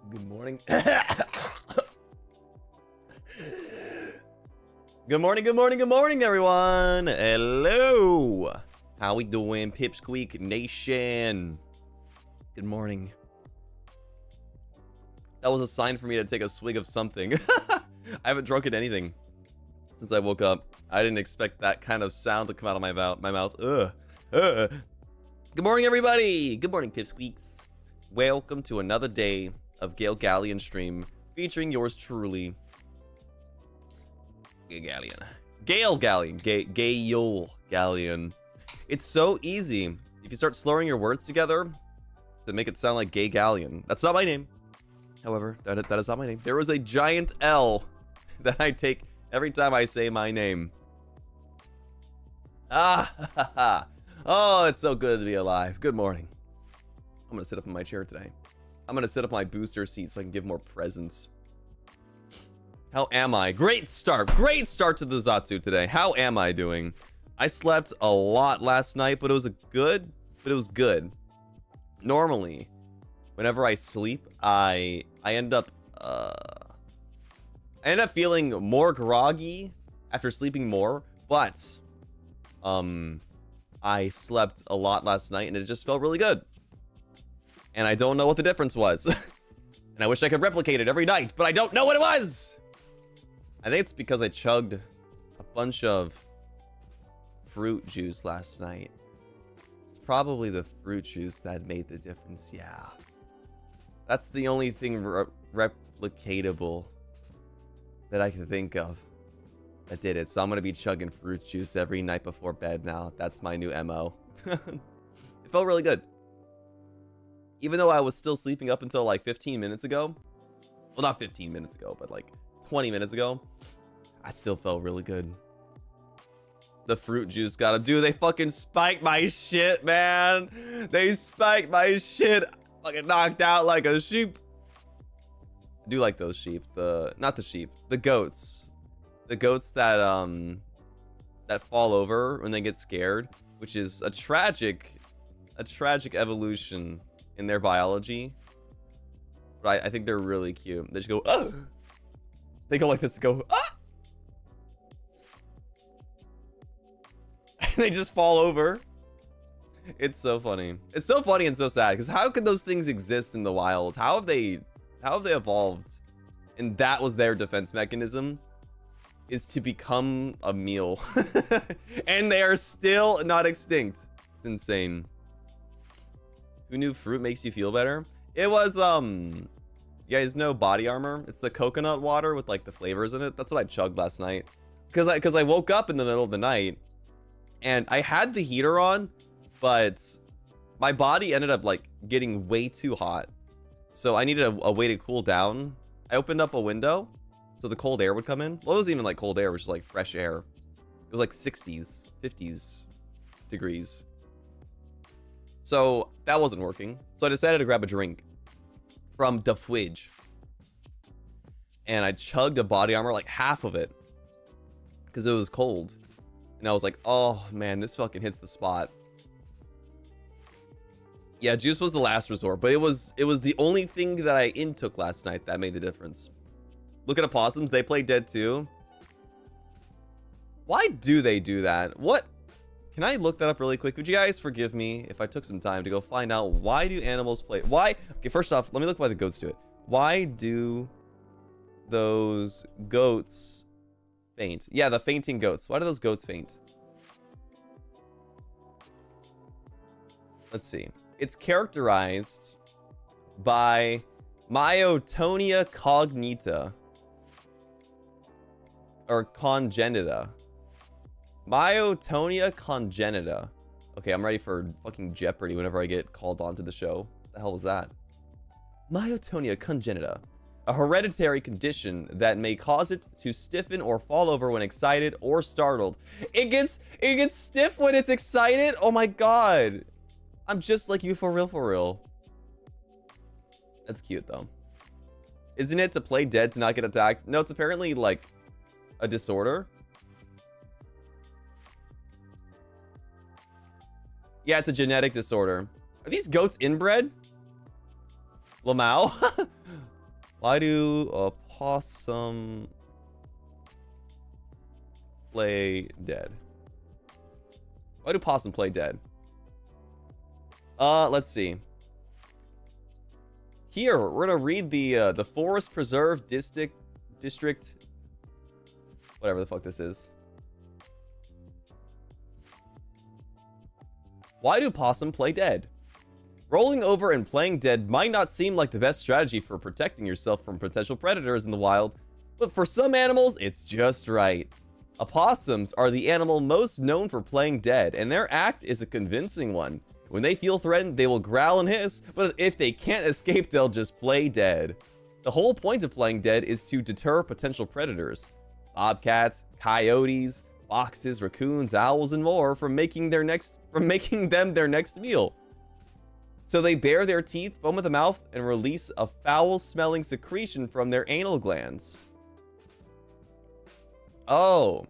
Good morning. Good morning, good morning, good morning, everyone. Hello. How we doing, Pipsqueak Nation? Good morning. That was a sign for me to take a swig of something. I haven't drunken anything since I woke up. I didn't expect that kind of sound to come out of my mouth. Ugh. Good morning, everybody. Good morning, Pipsqueaks. Welcome to another day of Gale Galleon stream featuring yours truly, Galleon. Gale Galleon. Gale Galleon. It's so easy if you start slurring your words together to make it sound like Gay Galleon. That's not my name. However, that is not my name. There is a giant L that I take every time I say my name. Oh, it's so good to be alive. Good morning. I'm gonna sit up in my chair today. I'm gonna sit up in my booster seat so I can give more presents. How am I? Great start to the Zatsu today. How am I doing? I slept a lot last night, but it was good. Normally, whenever I sleep, I end up feeling more groggy after sleeping more, but I slept a lot last night and it just felt really good. And I don't know what the difference was. And I wish I could replicate it every night, but I don't know what it was. I think it's because I chugged a bunch of fruit juice last night. It's probably the fruit juice that made the difference, yeah. That's the only thing replicatable that I can think of that did it. So I'm going to be chugging fruit juice every night before bed now. That's my new MO. It felt really good. Even though I was still sleeping up until like 15 minutes ago. Well, not 15 minutes ago, but like 20 minutes ago. I still felt really good. The fruit juice gotta do. They fucking spiked my shit, man. They spiked my shit. Fucking knocked out like a sheep. I do like those sheep. Not the sheep. The goats. The goats that that fall over when they get scared, which is a tragic evolution in their biology. But I think they're really cute. They just go, ah! They go like this, go, ah! And they just fall over. It's so funny. It's so funny and so sad, because how could those things exist in the wild? How have they evolved? And that was their defense mechanism, is to become a meal. And they are still not extinct. It's insane. Who knew fruit makes you feel better? It was, you guys know body armor? It's the coconut water with like the flavors in it. That's what I chugged last night. Because I woke up in the middle of the night and I had the heater on, but my body ended up like getting way too hot. So I needed a way to cool down. I opened up a window so the cold air would come in. Well, it wasn't even like cold air, it was just like fresh air. It was like 60s, 50s degrees. So that wasn't working. So I decided to grab a drink from the fridge. And I chugged a body armor, like half of it, because it was cold. And I was like, oh man, this fucking hits the spot. Yeah, juice was the last resort, but it was the only thing that I intook last night that made the difference. Look at opossums, they play dead too. Why do they do that? What? Can I look that up really quick? Would you guys forgive me if I took some time to go find out why do animals play? Why? Okay, first off, let me look why the goats do it. Why do those goats faint? Yeah, the fainting goats. Why do those goats faint? Let's see. It's characterized by myotonia cognita or congenita. Myotonia congenita. Okay, I'm ready for fucking Jeopardy whenever I get called onto the show. What the hell was that? Myotonia congenita. A hereditary condition that may cause it to stiffen or fall over when excited or startled. It gets stiff when it's excited? Oh my god. I'm just like you for real. That's cute though. Isn't it to play dead to not get attacked? No, it's apparently like a disorder. Yeah, it's a genetic disorder. Are these goats inbred? Lamau? Why do a possum play dead? Why do possum play dead? Let's see. Here, we're gonna read the Forest Preserve District, whatever the fuck this is. Why do possum play dead? Rolling over and playing dead might not seem like the best strategy for protecting yourself from potential predators in the wild, but for some animals, it's just right. Opossums are the animal most known for playing dead, and their act is a convincing one. When they feel threatened, they will growl and hiss, but if they can't escape, they'll just play dead. The whole point of playing dead is to deter potential predators. Bobcats, coyotes, foxes, raccoons, owls, and more from making them their next meal. So they bare their teeth, foam at the mouth, and release a foul-smelling secretion from their anal glands. Oh.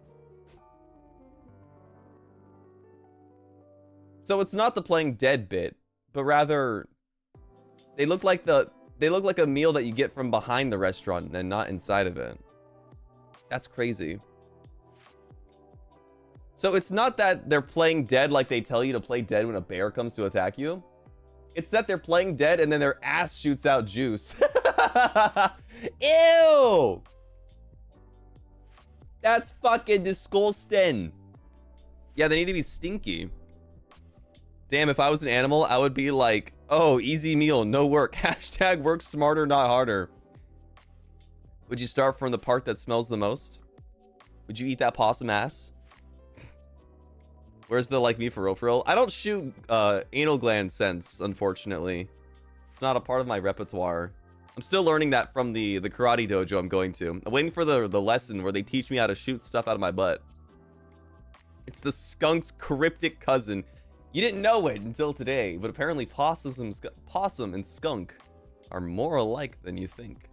So it's not the playing dead bit, but rather they look like a meal that you get from behind the restaurant and not inside of it. That's crazy. So it's not that they're playing dead like they tell you to play dead when a bear comes to attack you. It's that they're playing dead and then their ass shoots out juice. Ew! That's fucking disgusting. Yeah, they need to be stinky. Damn, if I was an animal, I would be like, oh, easy meal, no work. Hashtag work smarter, not harder. Would you start from the part that smells the most? Would you eat that possum ass? Where's the like me for real? I don't shoot anal gland scents, unfortunately. It's not a part of my repertoire. I'm still learning that from the karate dojo I'm going to. I'm waiting for the lesson where they teach me how to shoot stuff out of my butt. It's the skunk's cryptic cousin. You didn't know it until today, but apparently possum and skunk are more alike than you think.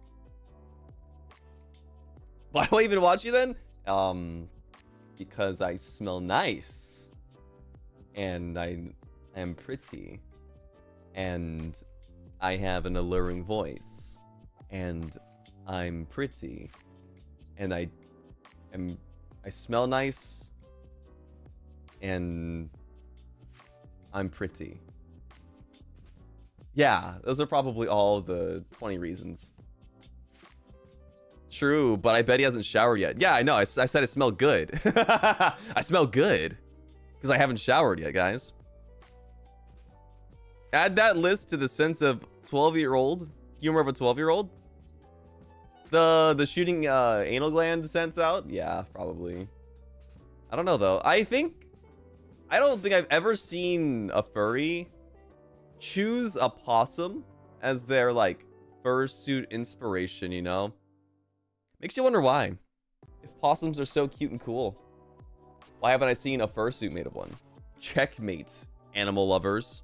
Why do I even watch you then? Because I smell nice. And I am pretty. And I have an alluring voice. And I'm pretty. And I smell nice. And I'm pretty. Yeah, those are probably all the 20 reasons. True, but I bet he hasn't showered yet. Yeah, I know. I said I smell good. I smell good. Because I haven't showered yet, guys. Add that list to the sense of 12-year-old. Humor of a 12-year-old. The shooting anal gland sense out? Yeah, probably. I don't know, though. I don't think I've ever seen a furry choose a possum as their, like, fursuit inspiration, you know? Makes you wonder why. If possums are so cute and cool, why haven't I seen a fursuit made of one? Checkmate, animal lovers.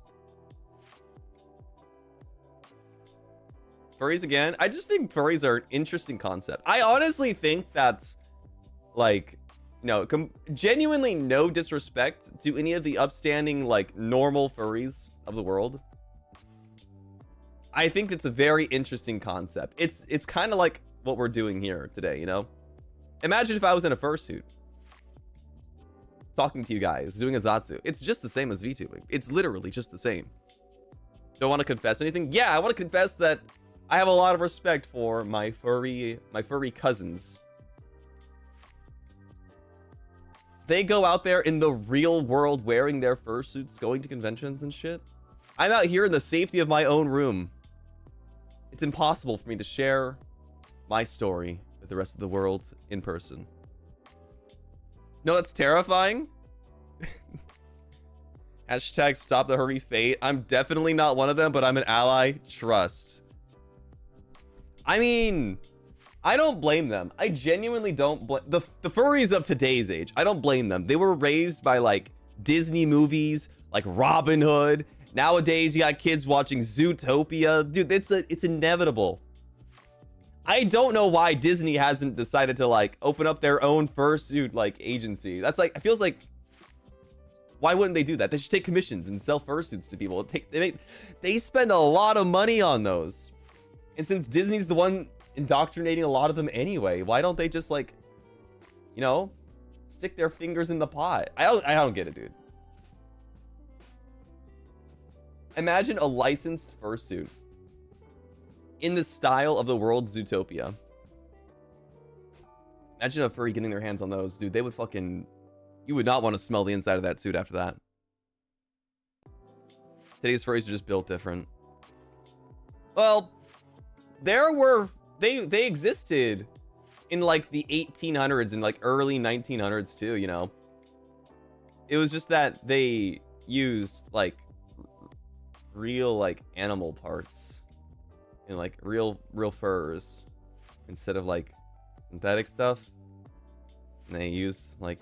Furries again? I just think furries are an interesting concept. I honestly think that's, like, no, genuinely no disrespect to any of the upstanding, like, normal furries of the world. I think it's a very interesting concept. It's kind of like what we're doing here today, you know? Imagine if I was in a fursuit. Talking to you guys, doing a Zatsu. It's just the same as VTubing. It's literally just the same. Do I want to confess anything? Yeah, I want to confess that I have a lot of respect for my furry cousins. They go out there in the real world wearing their fursuits, going to conventions and shit. I'm out here in the safety of my own room. It's impossible for me to share my story with the rest of the world in person. No, that's terrifying. Hashtag stop the hurry fate. I'm definitely not one of them, but I'm an ally. Trust. I mean, I don't blame them. I genuinely don't blame the furries of today's age. I don't blame them. They were raised by like Disney movies, like Robin Hood. Nowadays, you got kids watching Zootopia. Dude, it's inevitable. I don't know why Disney hasn't decided to like open up their own fursuit like agency. That's like, it feels like, why wouldn't they do that? They should take commissions and sell fursuits to people. They spend a lot of money on those. And since Disney's the one indoctrinating a lot of them anyway. Why don't they just, like, you know, stick their fingers in the pot? I don't get it, dude. Imagine a licensed fursuit in the style of the world's Zootopia. Imagine a furry getting their hands on those, dude. They would fucking... You would not want to smell the inside of that suit after that. Today's furries are just built different. Well, there were... They existed in, like, the 1800s and, like, early 1900s, too, you know? It was just that they used, like, real, like, animal parts and, like, real furs instead of, like, synthetic stuff. And they used, like...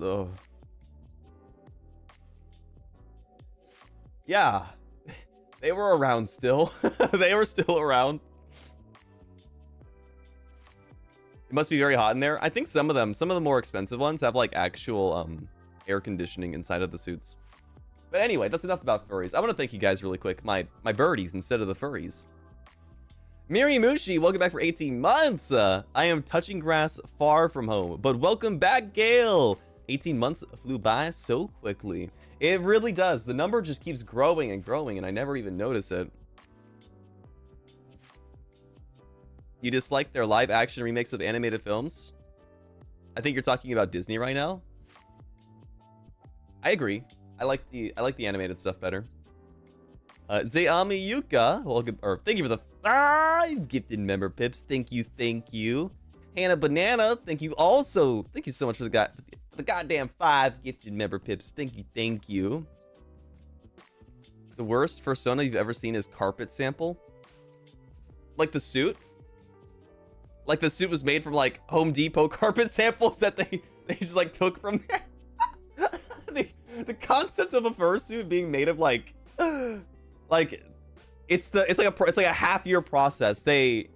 Ugh. Yeah. They were around still. They were still around. It must be very hot in there. I think some of the more expensive ones have, like, actual air conditioning inside of the suits. But anyway, that's enough about furries. I want to thank you guys really quick. My birdies instead of the furries. Miri Mushi, welcome back for 18 months. I am touching grass far from home, but welcome back, Gale. 18 months flew by so quickly. It really does. The number just keeps growing and growing, and I never even notice it. You dislike their live action remakes of animated films? I think you're talking about Disney right now. I agree. I like the animated stuff better. Zayami Yuka, welcome, or thank you for the 5 gifted member pips. Thank you. Hannah Banana, thank you also. Thank you so much for the goddamn 5 gifted member pips. Thank you. The worst fursona you've ever seen is carpet sample. Like the suit. Like the suit was made from, like, Home Depot carpet samples that they just, like, took from there. the concept of a fursuit being made of, like it's like a half-year process. They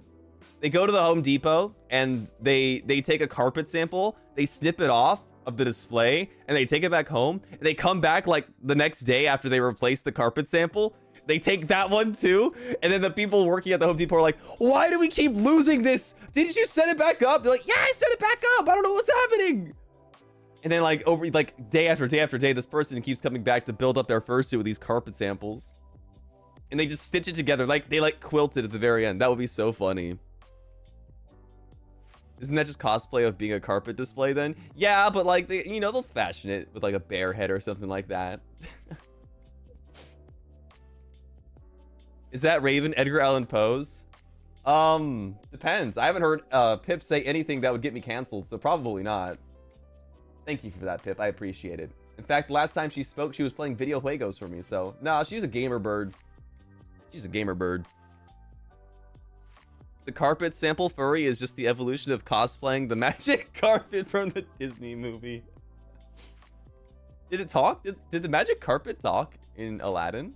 go to the Home Depot and they take a carpet sample, they snip it off of the display, and they take it back home, and they come back, like, the next day after they replace the carpet sample. They take that one too, and then the people working at the Home Depot are like, why do we keep losing this? Didn't you set it back up? They're like, yeah, I set it back up. I don't know what's happening. And then, like, over, like, day after day after day, this person keeps coming back to build up their fursuit with these carpet samples. And they just stitch it together. Like, they, like, quilt it at the very end. That would be so funny. Isn't that just cosplay of being a carpet display then? Yeah, but, like, they, you know, they'll fashion it with, like, a bear head or something like that. Is that Raven Edgar Allan Poe's? Depends. I haven't heard Pip say anything that would get me canceled, so probably not. Thank you for that, Pip. I appreciate it. In fact, last time she spoke, she was playing video juegos for me, so... Nah, she's a gamer bird. She's a gamer bird. The carpet sample furry is just the evolution of cosplaying the magic carpet from the Disney movie. Did it talk? Did the magic carpet talk in Aladdin?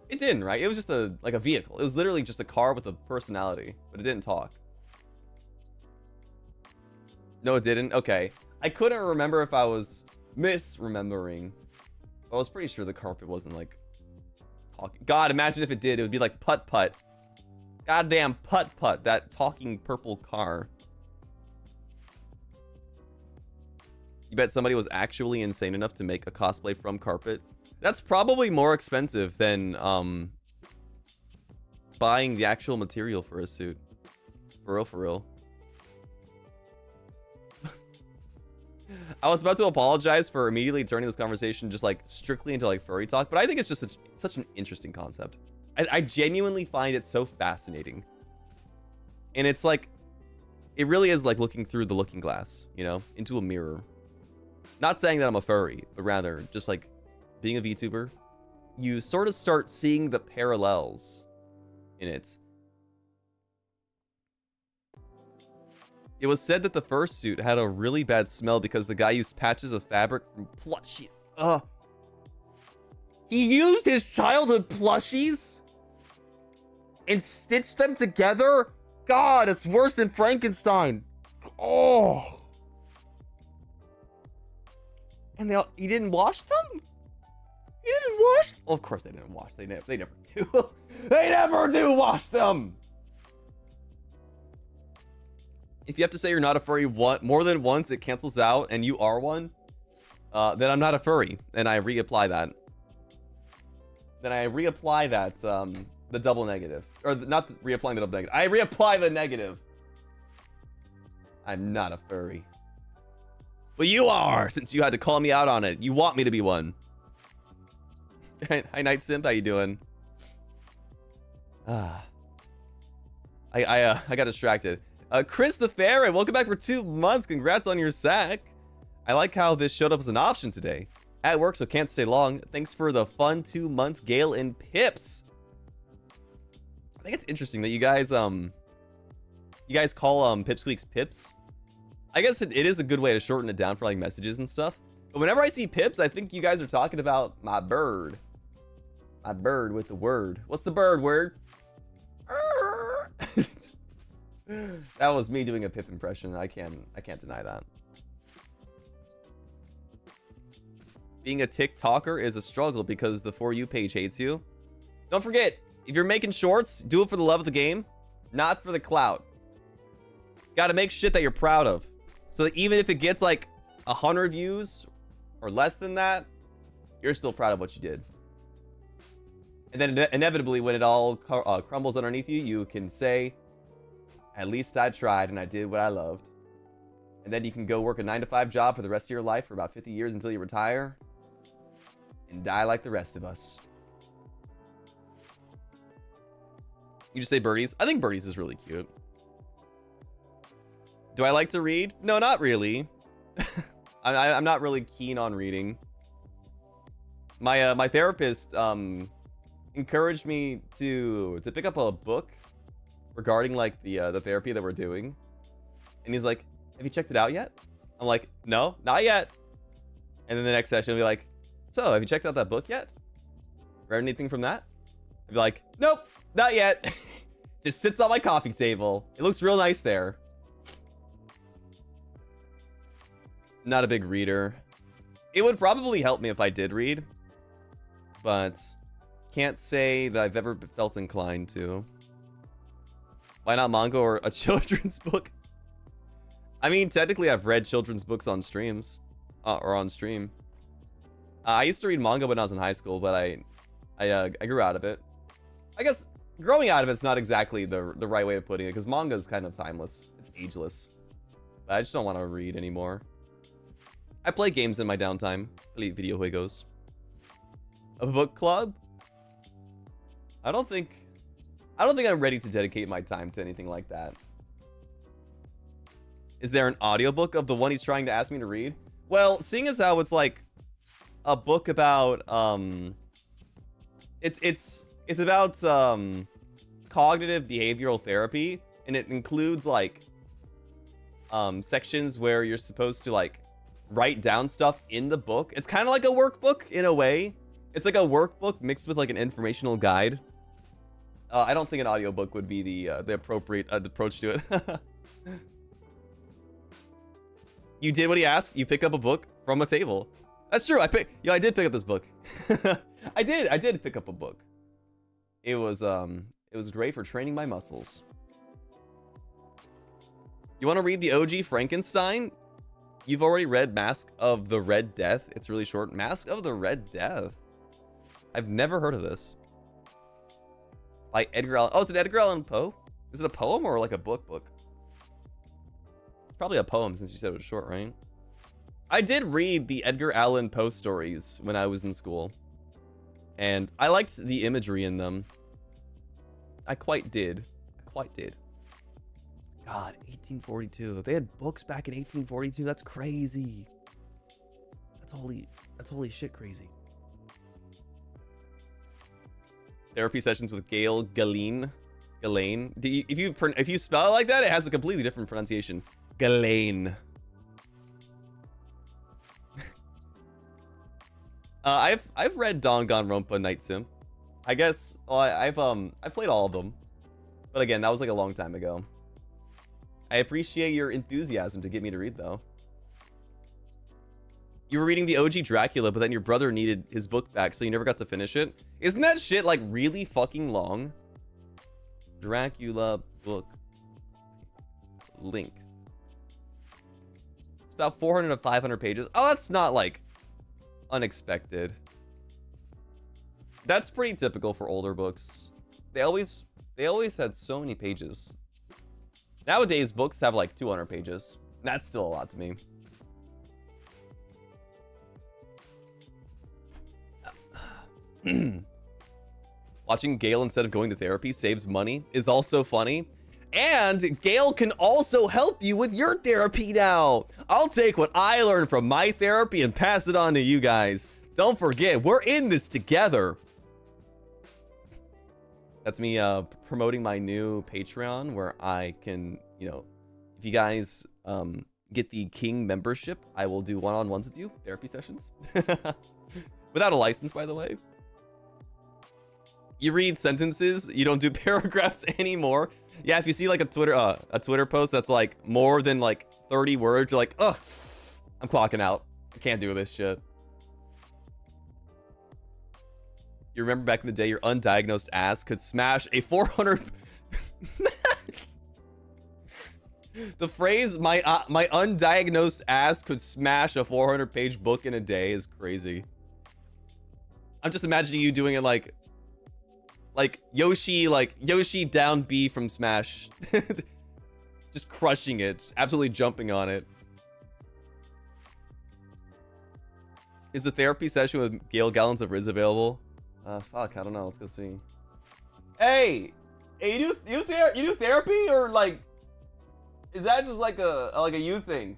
It didn't, right? It was just like a vehicle. It was literally just a car with a personality, but it didn't talk. No, it didn't? Okay. I couldn't remember if I was misremembering. I was pretty sure the carpet wasn't, like, talking. God, imagine if it did. It would be like Putt-Putt. Goddamn Putt-Putt, that talking purple car. You bet somebody was actually insane enough to make a cosplay from carpet? That's probably more expensive than buying the actual material for a suit. For real, for real. I was about to apologize for immediately turning this conversation just, like, strictly into, like, furry talk, but I think it's just such an interesting concept. I genuinely find it so fascinating. And it's like, it really is like looking through the looking glass, you know, into a mirror. Not saying that I'm a furry, but rather just like being a VTuber, you sort of start seeing the parallels in it. It was said that the first suit had a really bad smell because the guy used patches of fabric from plushie. He used his childhood plushies and stitched them together? God, it's worse than Frankenstein. Oh. And he didn't wash them? He didn't wash. Well, of course they didn't wash. They never do. They never do wash them. If you have to say you're not a furry more than once, it cancels out, and you are one, then I'm not a furry, and I reapply that. Then I reapply that, the double negative. Or not reapplying the double negative. I reapply the negative. I'm not a furry. Well, you are, since you had to call me out on it. You want me to be one. Hi, Night Simp. How you doing? I got distracted. Chris the Fair, welcome back for 2 months. Congrats on your sack. I like how this showed up as an option today. At work, so can't stay long. Thanks for the fun 2 months, Gale and Pips. I think it's interesting that you guys call Pipsqueaks Pips. I guess it is a good way to shorten it down for like messages and stuff. But whenever I see Pips, I think you guys are talking about my bird. My bird with the word. What's the bird word? That was me doing a Pip impression. I can't deny that. Being a TikToker is a struggle because the For You page hates you. Don't forget, if you're making shorts, do it for the love of the game, not for the clout. Gotta make shit that you're proud of. So that even if it gets like 100 views or less than that, you're still proud of what you did. And then inevitably, when it all crumbles underneath you, you can say, at least I tried and I did what I loved. And then you can go work a 9-to-5 job for the rest of your life for about 50 years until you retire. And die like the rest of us. You just say birdies? I think birdies is really cute. Do I like to read? No, not really. I'm not really keen on reading. My therapist encouraged me to pick up a book regarding like the therapy that we're doing. And he's like, have you checked it out yet? I'm like, no, not yet. And then the next session will be like, so have you checked out that book yet? Read anything from that? I'd be like, nope, not yet. Just sits on my coffee table. It looks real nice there. Not a big reader. It would probably help me if I did read, but can't say that I've ever felt inclined to. Why not manga or a children's book? I mean, technically I've read children's books on streams, or on stream. I used to read manga when I was in high school, but I grew out of it. I guess growing out of it's not exactly the right way of putting it, because manga is kind of timeless. It's ageless. But I just don't want to read anymore. I play games in my downtime. Play video juegos. A book club? I don't think I'm ready to dedicate my time to anything like that. Is there an audiobook of the one he's trying to ask me to read? Well, seeing as how it's like a book about it's about cognitive behavioral therapy, and it includes like sections where you're supposed to like write down stuff in the book. It's kind of like a workbook in a way. It's like a workbook mixed with like an informational guide. I don't think an audiobook would be the appropriate approach to it. You did what he asked. You pick up a book from a table. That's true. I did pick up this book. I did pick up a book. It was great for training my muscles. You want to read the OG Frankenstein? You've already read Mask of the Red Death. It's really short. Mask of the Red Death. I've never heard of this. By Edgar Allan. Oh, it's an Edgar Allan Poe? Is it a poem or like a book? It's probably a poem since you said it was short, right? I did read the Edgar Allan Poe stories when I was in school. And I liked the imagery in them. I quite did. God, 1842. They had books back in 1842. That's crazy. That's holy shit crazy. Therapy sessions with Gale, Galleon. If you spell it like that, it has a completely different pronunciation. Galleon. I've read Danganronpa Night Sim. I guess I've played all of them. But again, that was like a long time ago. I appreciate your enthusiasm to get me to read though. You were reading the OG Dracula, but then your brother needed his book back, so you never got to finish it. Isn't that shit like really fucking long? Dracula book length. It's about 400 to 500 pages. Oh, that's not like unexpected. That's pretty typical for older books. They always had so many pages. Nowadays, books have like 200 pages. That's still a lot to me. Watching Gale instead of going to therapy saves money is also funny. And Gale can also help you with your therapy now. I'll take what I learned from my therapy and pass it on to you guys. Don't forget, we're in this together. That's me promoting my new Patreon where I can, you know, if you guys get the King membership, I will do one-on-ones with you, therapy sessions. Without a license, by the way. You read sentences, you don't do paragraphs anymore. Yeah, if you see like a Twitter post that's like more than like 30 words, you're like, ugh, I'm clocking out. I can't do this shit. You remember back in the day, your undiagnosed ass could smash a 400... The phrase, my undiagnosed ass could smash a 400-page book in a day is crazy. I'm just imagining you doing it like Yoshi down B from Smash. Just crushing it, just absolutely jumping on it. Is the therapy session with Gale Gallons of Riz available? Fuck, I don't know. Let's go see. Hey, you do therapy, or like, is that just like a you thing?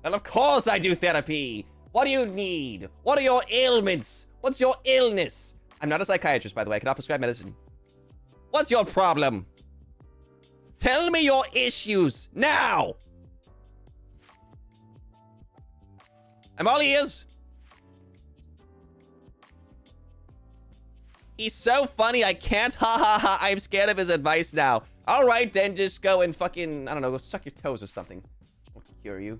And of course I do therapy. What do you need? What are your ailments? What's your illness? I'm not a psychiatrist, by the way. I cannot prescribe medicine. What's your problem? Tell me your issues now. I'm all ears. He's so funny, I can't. Ha ha ha. I'm scared of his advice now. All right, then just go and fucking, I don't know, go suck your toes or something. I'll cure you.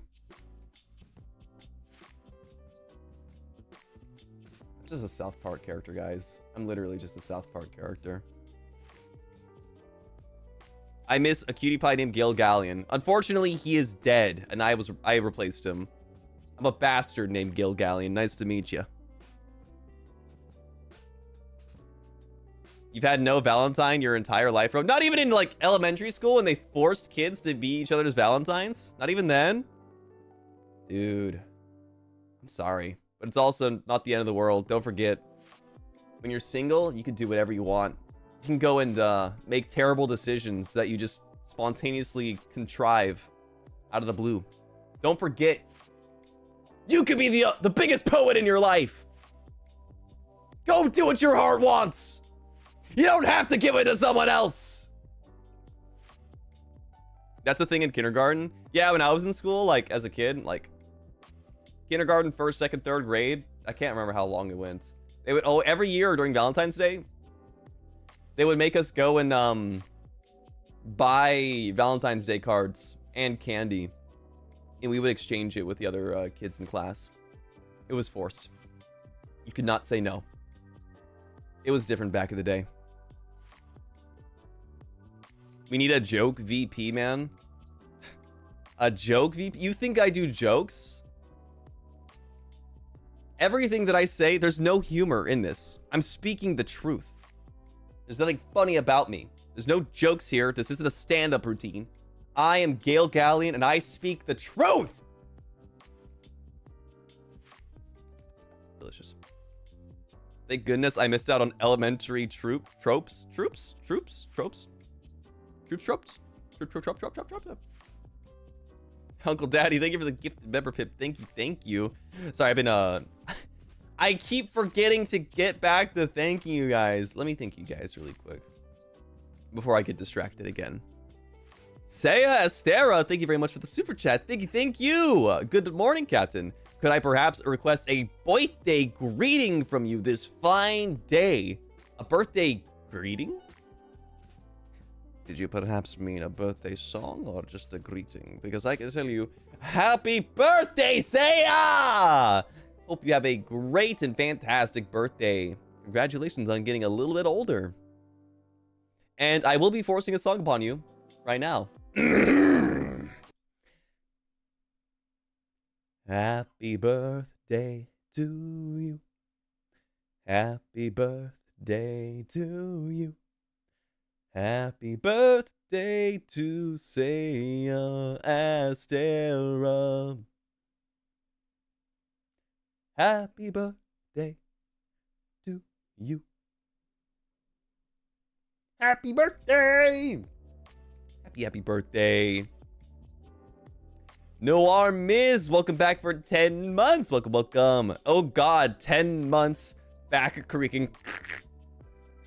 I'm just a South Park character, guys. I'm literally just a South Park character. I miss a cutie pie named Gale Galleon. Unfortunately, he is dead, and I replaced him. I'm a bastard named Gale Galleon. Nice to meet you. You've had no Valentine your entire life, bro? Not even in, like, elementary school when they forced kids to be each other's Valentines? Not even then? Dude. I'm sorry. But it's also not the end of the world. Don't forget, when you're single, you can do whatever you want. You can go and make terrible decisions that you just spontaneously contrive out of the blue. Don't forget, you could be the biggest poet in your life. Go do what your heart wants. You don't have to give it to someone else. That's a thing in kindergarten. Yeah, when I was in school, like, as a kid, like, kindergarten, first, second, third grade. I can't remember how long it went. They would, every year during Valentine's Day, they would make us go and buy Valentine's Day cards and candy, and we would exchange it with the other kids in class. It was forced. You could not say no. It was different back in the day. We need a joke VP, man. A joke VP? You think I do jokes? Everything that I say, there's no humor in this. I'm speaking the truth. There's nothing funny about me. There's no jokes here. This isn't a stand-up routine. I am Gale Galleon, and I speak the truth. Delicious. Thank goodness I missed out on elementary tropes. Uncle Daddy, thank you for the gifted member pip. Thank you. Sorry, I've been I keep forgetting to get back to thanking you guys. Let me thank you guys really quick before I get distracted again. Saya Estera, thank you very much for the super chat. Thank you. Good morning, Captain. Could I perhaps request a birthday greeting from you this fine day? A birthday greeting? Did you perhaps mean a birthday song or just a greeting? Because I can tell you, Happy birthday, Saya! Hope you have a great and fantastic birthday. Congratulations on getting a little bit older. And I will be forcing a song upon you right now. Happy birthday to you. Happy birthday to you. Happy birthday to Saya Astera. Happy birthday to you. Happy birthday! Happy birthday. Noir Miz, welcome back for 10 months. Welcome. Oh god, 10 months back creaking.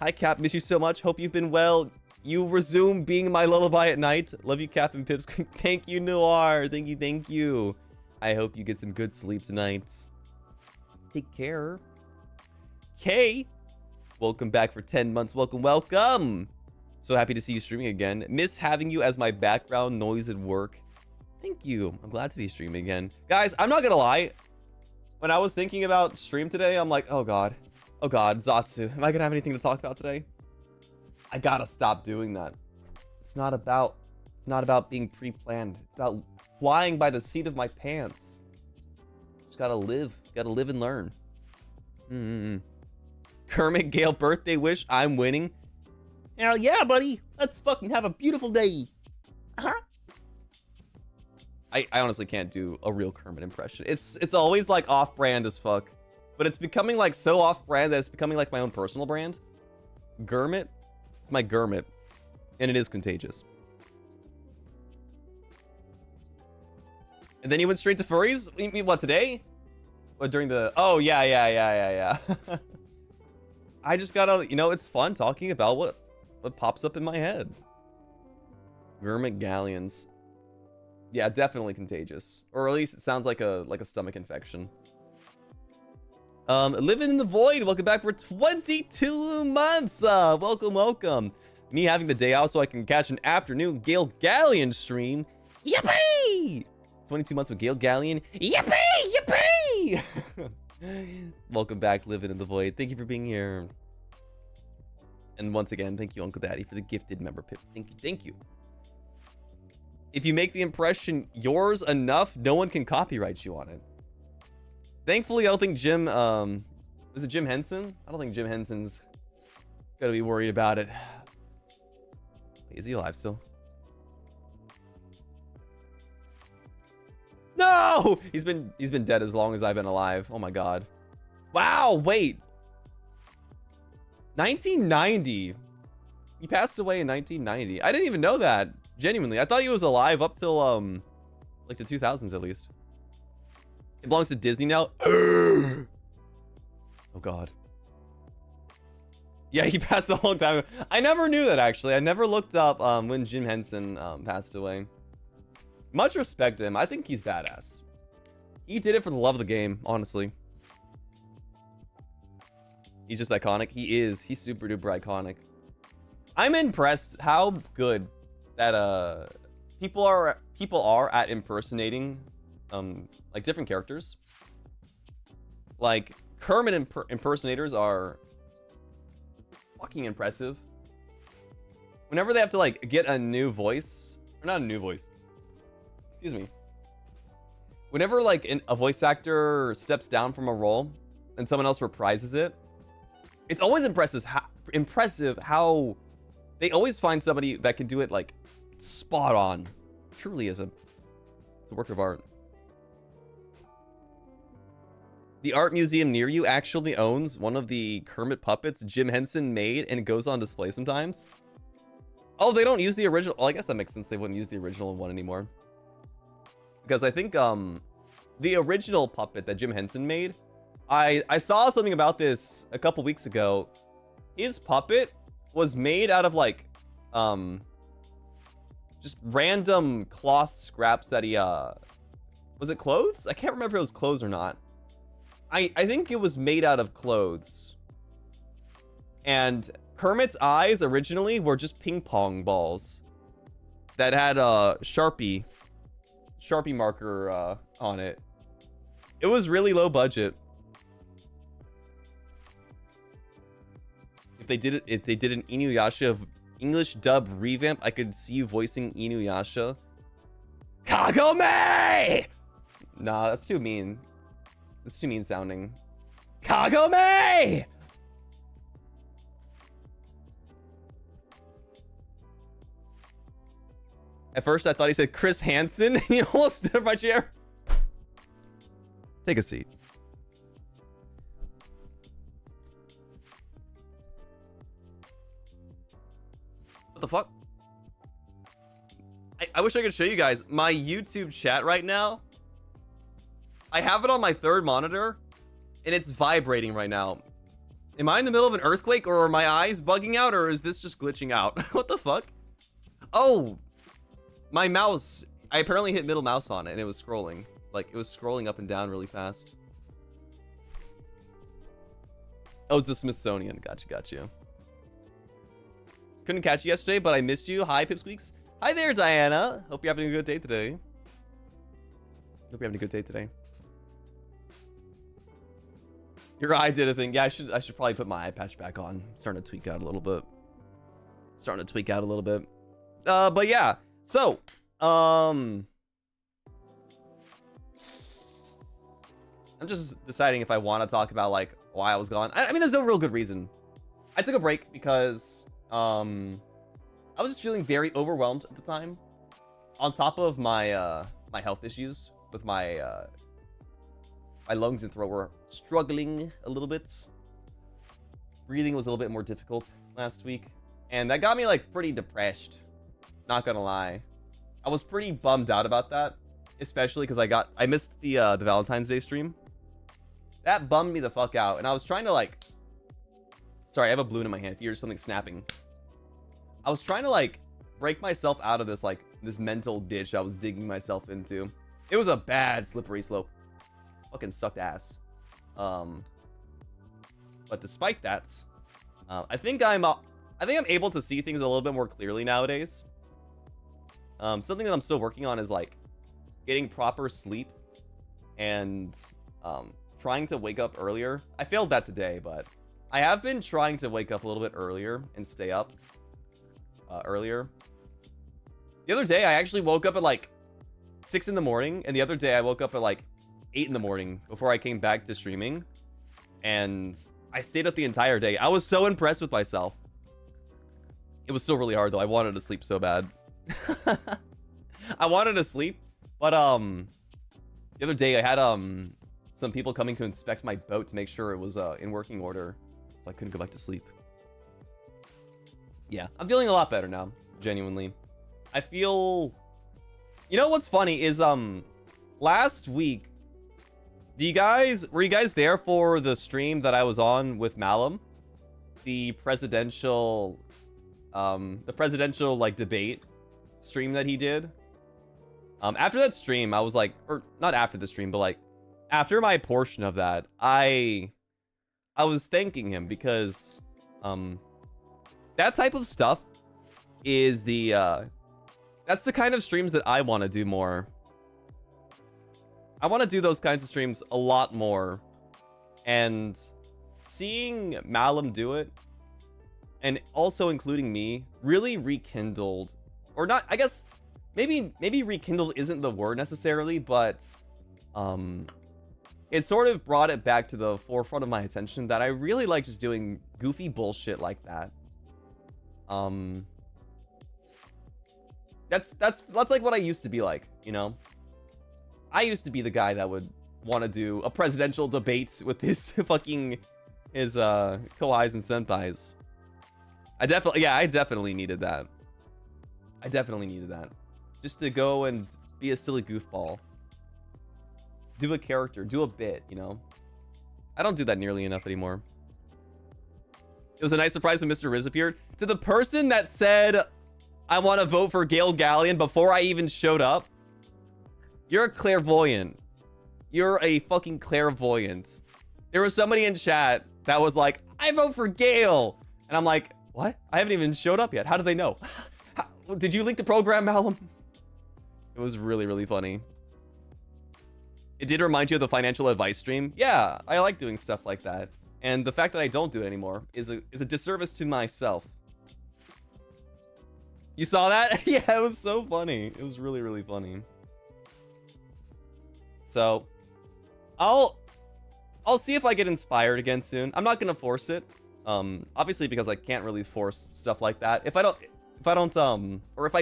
Hi Cap, miss you so much. Hope you've been well. You resume being my lullaby at night. Love you, Cap and Pips. Thank you, Noir. Thank you. I hope you get some good sleep tonight. Take care. Kay, welcome back for 10 months. Welcome. So happy to see you streaming again. Miss having you as my background noise at work. Thank you. I'm glad to be streaming again. Guys, I'm not gonna lie. When I was thinking about stream today, I'm like, oh god. Oh god, Zatsu. Am I gonna have anything to talk about today? I gotta stop doing that. It's not about being pre-planned. It's about flying by the seat of my pants. Just gotta live. Gotta live and learn. Kermit Gale birthday wish. I'm winning. Hell yeah, buddy. Let's fucking have a beautiful day. I honestly can't do a real Kermit impression. It's always like off-brand as fuck. But it's becoming like so off-brand that it's becoming like my own personal brand. Gurmit. It's my Gurmit. And it is contagious. And then you went straight to furries? You mean what, today? Or during the... Oh, yeah. I just gotta... You know, it's fun talking about what pops up in my head. Gurmit Galleons. Yeah, definitely contagious. Or at least it sounds like a stomach infection. Living in the Void, welcome back for 22 months. Welcome. Me having the day out so I can catch an afternoon Gale Galleon stream. Yippee! 22 months with Gale Galleon. Yippee! Welcome back, Living in the Void. Thank you for being here. And once again, thank you, Uncle Daddy, for the gifted member pip. Thank you. If you make the impression yours enough, no one can copyright you on it. Thankfully, I don't think Jim, is it Jim Henson? I don't think Jim Henson's gonna be worried about it. Wait, is he alive still? No! He's been dead as long as I've been alive. Oh my god. Wow, wait. 1990. He passed away in 1990. I didn't even know that. Genuinely. I thought he was alive up till, like the 2000s at least. It belongs to Disney now. Oh god. Yeah, he passed a long time ago. I never knew that, actually. I never looked up when Jim Henson passed away. Much respect to him. I think he's badass. He did it for the love of the game, honestly. He's just iconic. He is. He's super duper iconic. I'm impressed how good that people are at impersonating like different characters. Like Kermit impersonators are fucking impressive. Whenever they have to like get a new voice, or not a new voice, excuse me. Whenever like a voice actor steps down from a role and someone else reprises it, it's always impressive how they always find somebody that can do it like spot on. Truly is it's a work of art. The art museum near you actually owns one of the Kermit puppets Jim Henson made and goes on display sometimes. Oh, they don't use the original. Well, I guess that makes sense. They wouldn't use the original one anymore. Because I think the original puppet that Jim Henson made, I saw something about this a couple weeks ago. His puppet was made out of like just random cloth scraps that he was it clothes? I can't remember if it was clothes or not. I think it was made out of clothes. And Kermit's eyes originally were just ping pong balls that had Sharpie Sharpie marker on it. It was really low budget. If they did an Inuyasha English dub revamp, I could see you voicing Inuyasha. Kagome! Nah, that's too mean. That's too mean sounding. Kagome! At first, I thought he said Chris Hansen. He almost stood up my chair. Take a seat. What the fuck? I wish I could show you guys my YouTube chat right now. I have it on my third monitor, and it's vibrating right now. Am I in the middle of an earthquake, or are my eyes bugging out, or is this just glitching out? What the fuck? Oh, my mouse. I apparently hit middle mouse on it, and it was scrolling. Like, it was scrolling up and down really fast. Oh, it's the Smithsonian. Gotcha. Couldn't catch you yesterday, but I missed you. Hi, Pipsqueaks. Hi there, Diana. Hope you're having a good day today. Your eye did a thing. Yeah, I should probably put my eye patch back on. I'm starting to tweak out a little bit. But yeah. So, I'm just deciding if I want to talk about like why I was gone. I mean, there's no real good reason. I took a break because I was just feeling very overwhelmed at the time. On top of my my health issues with my my lungs and throat were struggling a little bit. Breathing was a little bit more difficult last week, and that got me like pretty depressed. Not gonna lie, I was pretty bummed out about that, especially because I missed the Valentine's Day stream. That bummed me the fuck out, and I was trying to like. Sorry, I have a balloon in my hand. If you hear something snapping, I was trying to like break myself out of this like this mental ditch I was digging myself into. It was a bad slippery slope. Fucking sucked ass. But despite that, I think I'm able to see things a little bit more clearly nowadays. Something that I'm still working on is like getting proper sleep and trying to wake up earlier. I failed that today, but I have been trying to wake up a little bit earlier and stay up earlier. The other day, I actually woke up at like 6 in the morning, and the other day I woke up at like 8 in the morning before I came back to streaming, and I stayed up the entire day. I was so impressed with myself. It was still really hard though. I wanted to sleep so bad. I wanted to sleep, but the other day I had some people coming to inspect my boat to make sure it was in working order, so I couldn't go back to sleep. Yeah, I'm feeling a lot better now, genuinely. I feel... You know what's funny is, last week, were you guys there for the stream that I was on with Malum? The presidential, like, debate stream that he did? After that stream, I was like, or not after the stream, but like, after my portion of that, I was thanking him because, that type of stuff is that's the kind of streams that I want to do more. I want to do those kinds of streams a lot more, and seeing Malum do it, and also including me, really rekindled, or not, I guess, maybe rekindled isn't the word necessarily, but it sort of brought it back to the forefront of my attention that I really like just doing goofy bullshit like that. That's like what I used to be like, you know? I used to be the guy that would want to do a presidential debate with his kohais and senpais. I definitely needed that. Just to go and be a silly goofball. Do a character, do a bit, you know? I don't do that nearly enough anymore. It was a nice surprise when Mr. Riz appeared. To the person that said, I want to vote for Gale Galleon before I even showed up, you're a clairvoyant. You're a fucking clairvoyant. There was somebody in chat that was like, I vote for Gale. And I'm like, what? I haven't even showed up yet. How do they know? Did you leak the program, Malum? It was really, really funny. It did remind you of the financial advice stream. Yeah, I like doing stuff like that. And the fact that I don't do it anymore is a disservice to myself. You saw that? Yeah, it was so funny. It was really, really funny. So, I'll see if I get inspired again soon. I'm not gonna force it. Obviously because I can't really force stuff like that. If I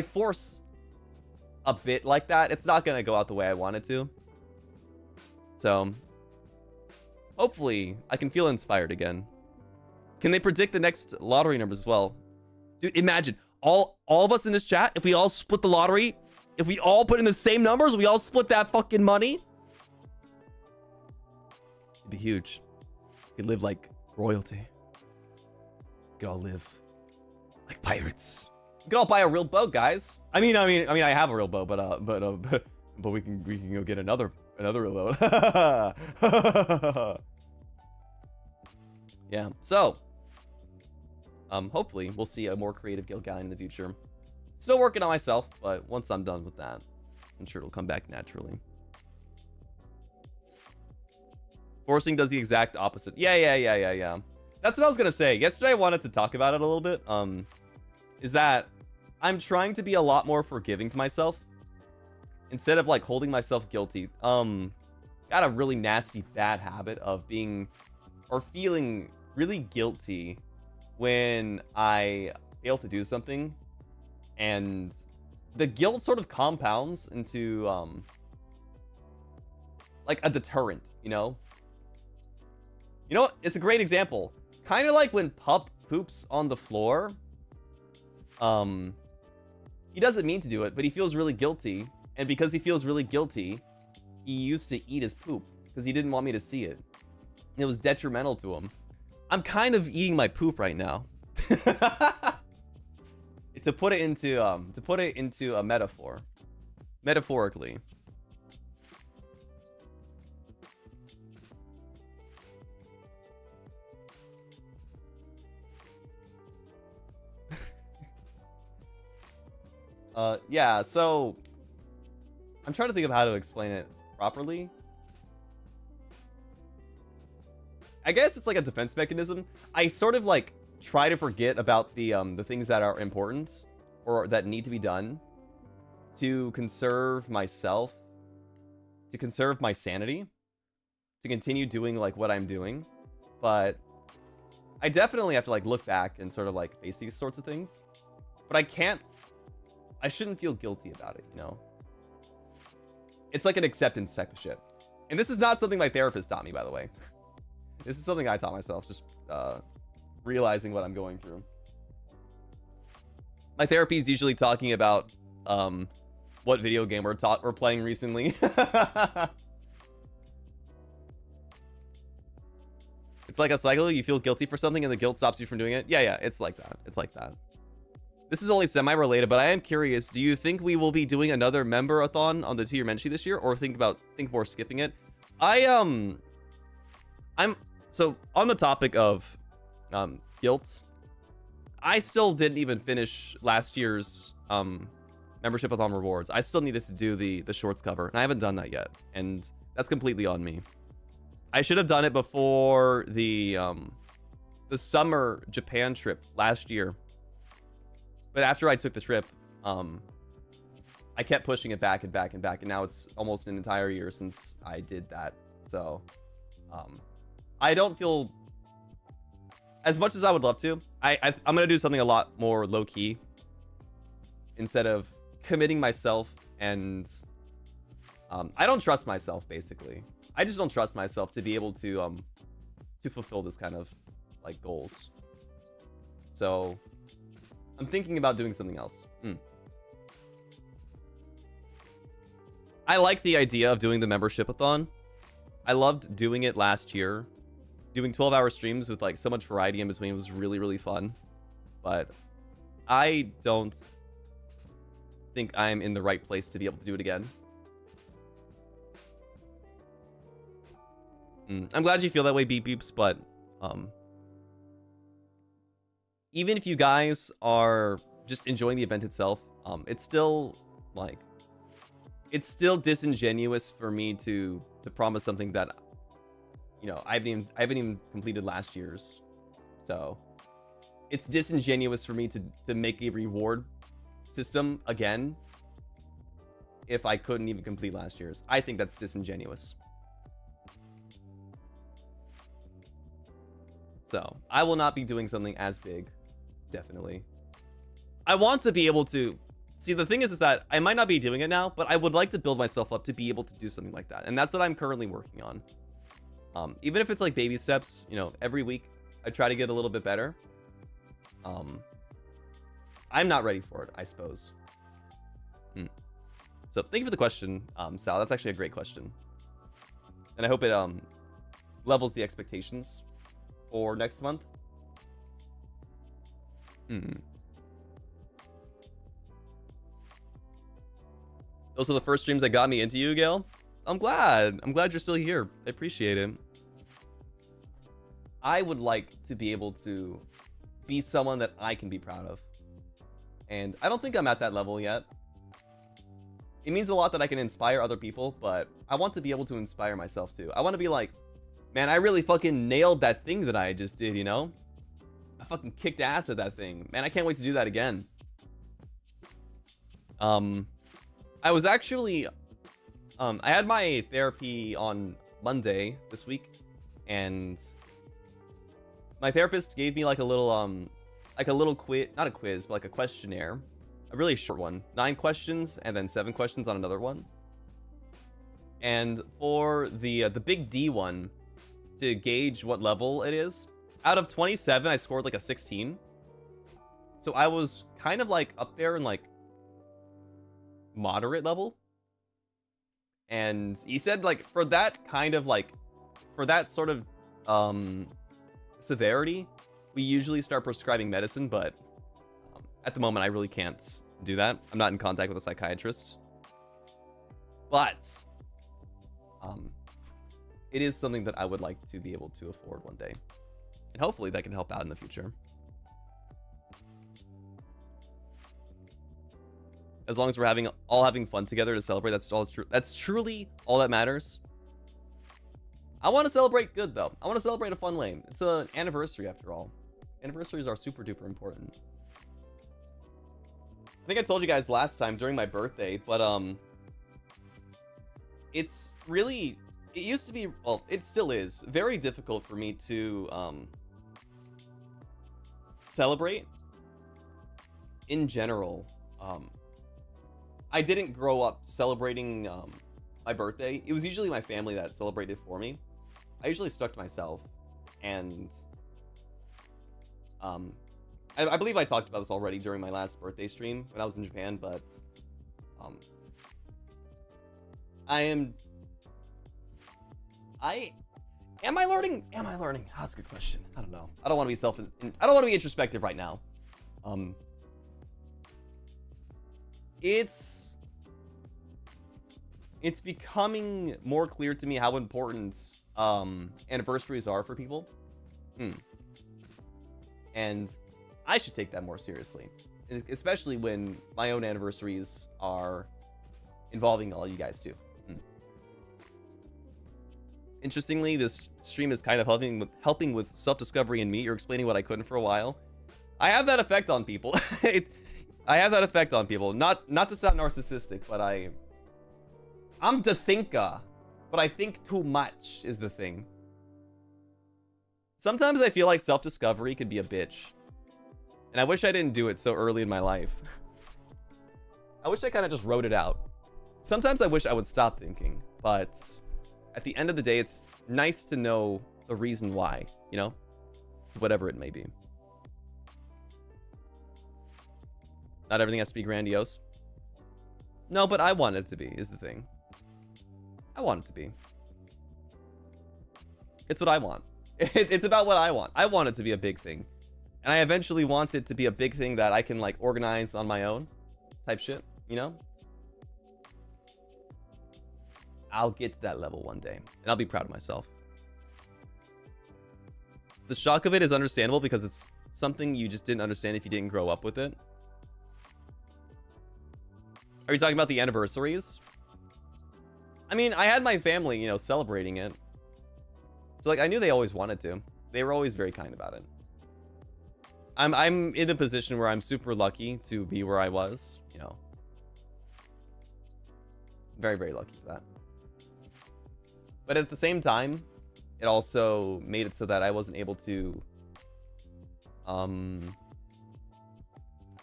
force a bit like that, it's not gonna go out the way I want it to. So, hopefully I can feel inspired again. Can they predict the next lottery numbers as well? Dude, imagine all of us in this chat, if we all split the lottery, if we all put in the same numbers, we all split that fucking money. It'd be huge. We could live like royalty. We could all live like pirates. We could all buy a real boat, guys. I mean, I have a real boat, but we can go get another real boat. Yeah. So, hopefully we'll see a more creative Galleon in the future. Still working on myself, but once I'm done with that, I'm sure it'll come back naturally. Forcing does the exact opposite. Yeah. That's what I was gonna say. Yesterday I wanted to talk about it a little bit. Is that I'm trying to be a lot more forgiving to myself instead of like holding myself guilty. Got a really nasty bad habit of being or feeling really guilty when I fail to do something, and the guilt sort of compounds into like a deterrent, you know? You know what? It's a great example. Kind of like when Pup poops on the floor. He doesn't mean to do it, but he feels really guilty. And because he feels really guilty, he used to eat his poop because he didn't want me to see it. It was detrimental to him. I'm kind of eating my poop right now. To put it into a metaphor. Metaphorically. Yeah, so I'm trying to think of how to explain it properly. I guess it's like a defense mechanism. I sort of like try to forget about the things that are important or that need to be done to conserve myself, to conserve my sanity, to continue doing like what I'm doing. But I definitely have to like look back and sort of like face these sorts of things. But I shouldn't feel guilty about it, you know? It's like an acceptance type of shit. And this is not something my therapist taught me, by the way. This is something I taught myself, just realizing what I'm going through. My therapy is usually talking about what video game we're playing recently. It's like a cycle. You feel guilty for something and the guilt stops you from doing it. Yeah, it's like that. It's like that. This is only semi-related, but I am curious. Do you think we will be doing another member-a-thon on the tier Menchie this year, or think more skipping it? So on the topic of guilt, I still didn't even finish last year's membership-a-thon rewards. I still needed to do the shorts cover, and I haven't done that yet, and that's completely on me. I should have done it before the summer Japan trip last year. But after I took the trip, I kept pushing it back and back and back, and now it's almost an entire year since I did that. So, I don't feel as much as I would love to. I'm gonna do something a lot more low key instead of committing myself, and I don't trust myself. Basically, I just don't trust myself to be able to fulfill this kind of like goals. So I'm thinking about doing something else. I like the idea of doing the membership-a-thon. I loved doing it last year. Doing 12-hour streams with like so much variety in between was really, really fun. But I don't think I'm in the right place to be able to do it again. I'm glad you feel that way, Beep Beeps, but even if you guys are just enjoying the event itself, it's still like it's still disingenuous for me to promise something that, you know, I haven't even completed last year's. So it's disingenuous for me to make a reward system again if I couldn't even complete last year's. I think that's disingenuous. So I will not be doing something as big, definitely. I want to be able to see, the thing is that I might not be doing it now, but I would like to build myself up to be able to do something like that, and that's what I'm currently working on. Even if it's like baby steps, you know, every week I try to get a little bit better. I'm not ready for it, I suppose. So thank you for the question, Sal. That's actually a great question, and I hope it levels the expectations for next month. Those are the first streams that got me into you, Gale. I'm glad you're still here. I appreciate it. I would like to be able to be someone that I can be proud of, and I don't think I'm at that level yet. It means a lot that I can inspire other people, but I want to be able to inspire myself too. I want to be like, man, I really fucking nailed that thing that I just did, you know? I fucking kicked ass at that thing. Man, I can't wait to do that again. I was actually, I had my therapy on Monday this week, and my therapist gave me like a little quiz, not a quiz, but like a questionnaire, a really short one, 9 questions and then 7 questions on another one. And for the big D one, to gauge what level it is, out of 27 I scored like a 16. So I was kind of like up there in like moderate level. And he said like for that kind of like, for that sort of severity, we usually start prescribing medicine, but at the moment I really can't do that. I'm not in contact with a psychiatrist, but it is something that I would like to be able to afford one day, and hopefully that can help out in the future. As long as we're all having fun together to celebrate, that's truly all that matters. I want to celebrate good though. I want to celebrate a fun way. It's an anniversary after all. Anniversaries are super duper important. I think I told you guys last time during my birthday, but it's really, it used to be, well, it still is very difficult for me to celebrate in general. I didn't grow up celebrating my birthday. It was usually my family that celebrated for me. I usually stuck to myself, and I believe I talked about this already during my last birthday stream when I was in Japan, but am I learning? Oh, that's a good question. I don't know. I don't want to be introspective right now. It's becoming more clear to me how important anniversaries are for people. And I should take that more seriously, especially when my own anniversaries are involving all you guys too. Interestingly, this stream is kind of helping with self-discovery in me. You're explaining what I couldn't for a while. I have that effect on people. I have that effect on people. Not to sound narcissistic, but I'm the thinker, but I think too much is the thing. Sometimes I feel like self-discovery could be a bitch, and I wish I didn't do it so early in my life. I wish I kind of just wrote it out. Sometimes I wish I would stop thinking, but at the end of the day, it's nice to know the reason why, you know? Whatever it may be. Not everything has to be grandiose. No, but I want it to be, is the thing. I want it to be. It's what I want. It's about what I want. I want it to be a big thing. And I eventually want it to be a big thing that I can, like, organize on my own. Type shit, you know? I'll get to that level one day, and I'll be proud of myself. The shock of it is understandable because it's something you just didn't understand if you didn't grow up with it. Are you talking about the anniversaries? I mean, I had my family, you know, celebrating it. So like I knew they always wanted to. They were always very kind about it. I'm in a position where I'm super lucky to be where I was, you know. Very, very lucky for that. But at the same time, it also made it so that I wasn't able to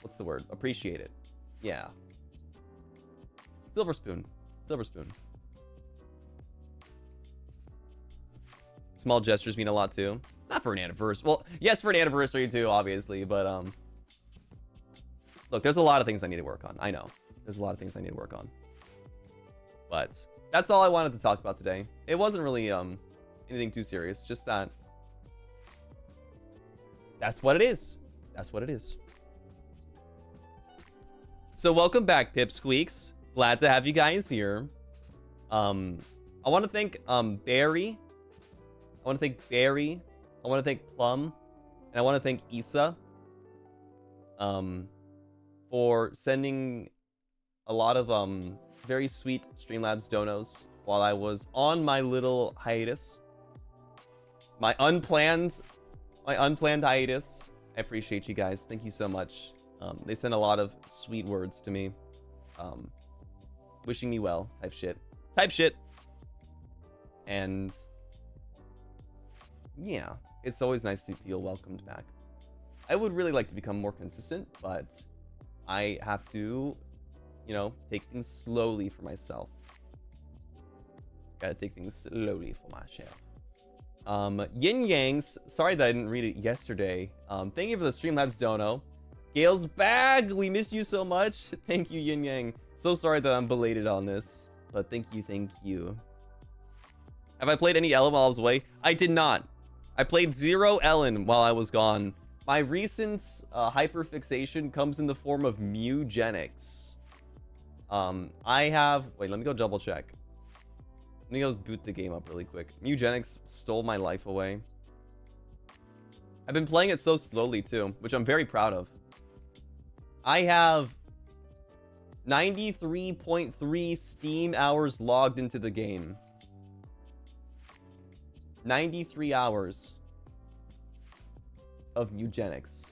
what's the word? Appreciate it. Yeah. Silver spoon. Silver spoon. Small gestures mean a lot too. Not for an anniversary. Well, yes, for an anniversary too, obviously, but look, there's a lot of things I need to work on. I know. There's a lot of things I need to work on. But that's all I wanted to talk about today. It wasn't really anything too serious, just that that's what it is. That's what it is. So welcome back, Pipsqueaks. Glad to have you guys here. I want to thank Barry. I want to thank Barry. I want to thank Plum. And I want to thank Issa for sending a lot of very sweet Streamlabs donos while I was on my little hiatus. My unplanned hiatus. I appreciate you guys. Thank you so much. They sent a lot of sweet words to me. Wishing me well type shit. And yeah, it's always nice to feel welcomed back. I would really like to become more consistent, but I have to, you know, take things slowly for myself. Gotta take things slowly for myself. Yin Yangs, sorry that I didn't read it yesterday. Thank you for the Streamlabs dono. Gale's back. We missed you so much. Thank you, Yin Yang. So sorry that I'm belated on this, but thank you. Have I played any Ellen while I was away? I did not. I played 0 Ellen while I was gone. My recent hyperfixation comes in the form of Mewgenics. I have... Wait, let me go double check. Let me go boot the game up really quick. Mewgenics stole my life away. I've been playing it so slowly too, which I'm very proud of. I have 93.3 Steam hours logged into the game. 93 hours of Mewgenics.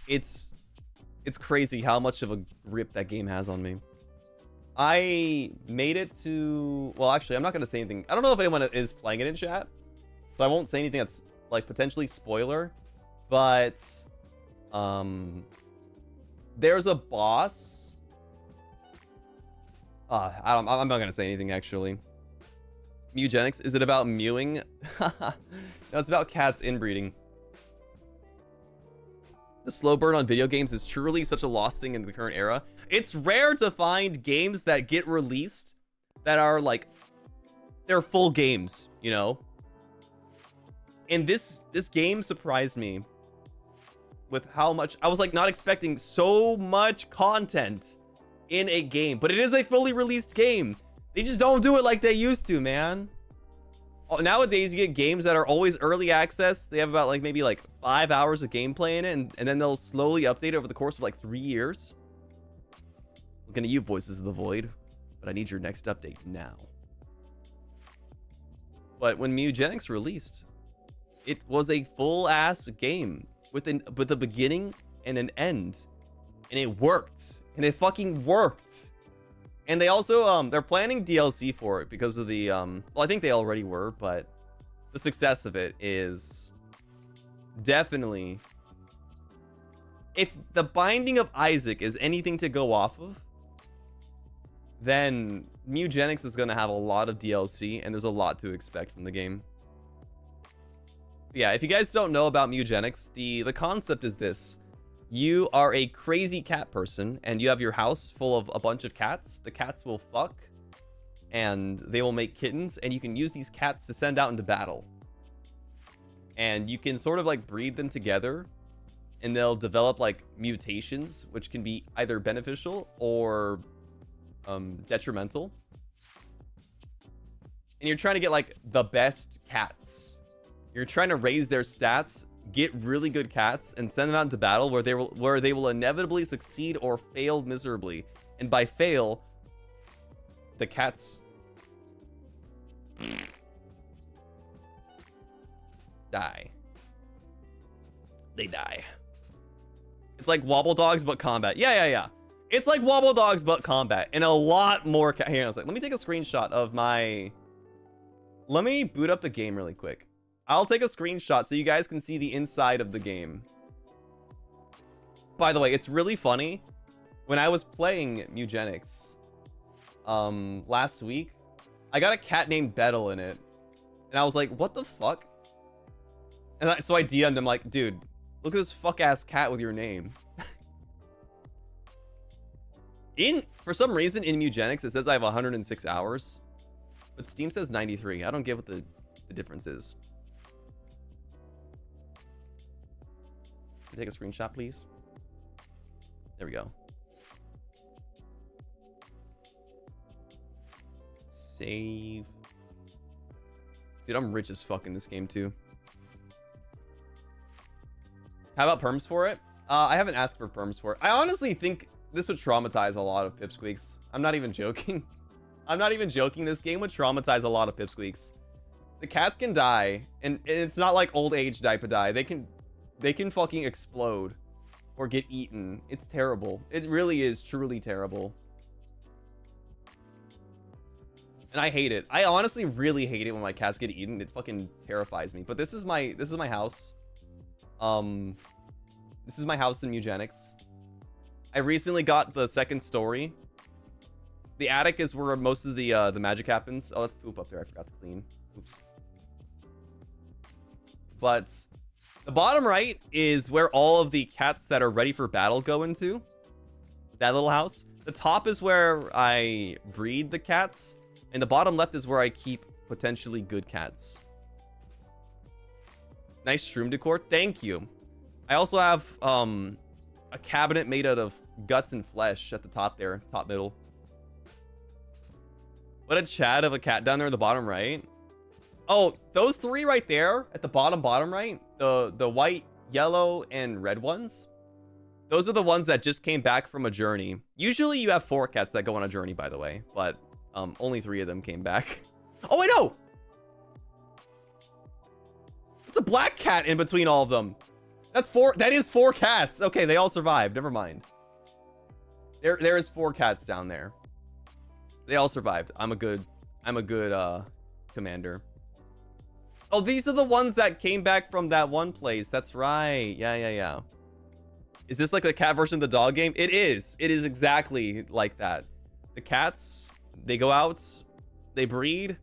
It's crazy how much of a grip that game has on me. I made it to... Well, actually, I'm not going to say anything. I don't know if anyone is playing it in chat, so I won't say anything that's like potentially spoiler, but there's a boss. I'm not going to say anything, actually. Mewgenics, is it about mewing? No, it's about cats inbreeding. The slow burn on video games is truly such a lost thing in the current era. It's rare to find games that get released that are like, they're full games, you know? And this game surprised me with how much... I was like not expecting so much content in a game, but it is a fully released game. They just don't do it like they used to, man. Nowadays, you get games that are always early access. They have about like maybe like 5 hours of gameplay in it, and then they'll slowly update it over the course of like 3 years. Looking at you, Voices of the Void, but I need your next update now. But when Mewgenics released, it was a full-ass game with a beginning and an end, and it worked, and it fucking worked. And they also they're planning DLC for it because of the well, I think they already were, but the success of it is definitely, if the Binding of Isaac is anything to go off of, then Mewgenics is going to have a lot of DLC, and there's a lot to expect from the game. Yeah, if you guys don't know about Mewgenics, the concept is this. You are a crazy cat person, and you have your house full of a bunch of cats. The cats will fuck, and they will make kittens, and you can use these cats to send out into battle. And you can sort of like breed them together, and they'll develop like mutations, which can be either beneficial or detrimental. And you're trying to get like the best cats. You're trying to raise their stats get really good cats and send them out into battle where they will inevitably succeed or fail miserably. And by fail, the cats die. They die. It's like Wobble Dogs but combat. Yeah. It's like Wobble Dogs but combat and a lot more. Hang on a second. Let me take a screenshot of my. Let me boot up the game really quick. I'll take a screenshot so you guys can see the inside of the game. By the way, it's really funny. When I was playing Eugenics last week, I got a cat named Bettle in it. And I was like, what the fuck? And so I DM'd him like, dude, look at this fuck-ass cat with your name. For some reason, in Eugenics, it says I have 106 hours. But Steam says 93. I don't get what the difference is. Can you take a screenshot, please? There we go. Save. Dude, I'm rich as fuck in this game, too. How about perms for it? I haven't asked for perms for it. I honestly think this would traumatize a lot of pipsqueaks. I'm not even joking. I'm not even joking. This game would traumatize a lot of pipsqueaks. The cats can die, and it's not like old age die. They can fucking explode or get eaten. It's terrible. It really is truly terrible. And I hate it. I honestly really hate it when my cats get eaten. It fucking terrifies me. But this is my house. This is my house in Eugenics. I recently got the second story. The attic is where most of the magic happens. Oh, that's poop up there. I forgot to clean. Oops. But the bottom right is where all of the cats that are ready for battle go into. That little house. The top is where I breed the cats. And the bottom left is where I keep potentially good cats. Nice shroom decor. Thank you. I also have a cabinet made out of guts and flesh at the top there. Top middle. What a chat of a cat down there in the bottom right. Oh, those three right there at the bottom right. The white, yellow, and red ones. Those are the ones that just came back from a journey. Usually you have 4 cats that go on a journey, by the way. But only 3 of them came back. Oh, wait, no! It's a black cat in between all of them. That is 4 cats. Okay, they all survived. Never mind. There is 4 cats down there. They all survived. I'm a good commander. Oh, these are the ones that came back from that one place. That's right. Yeah. Is this like the cat version of the dog game? It is. It is exactly like that. The cats, they go out, they breed.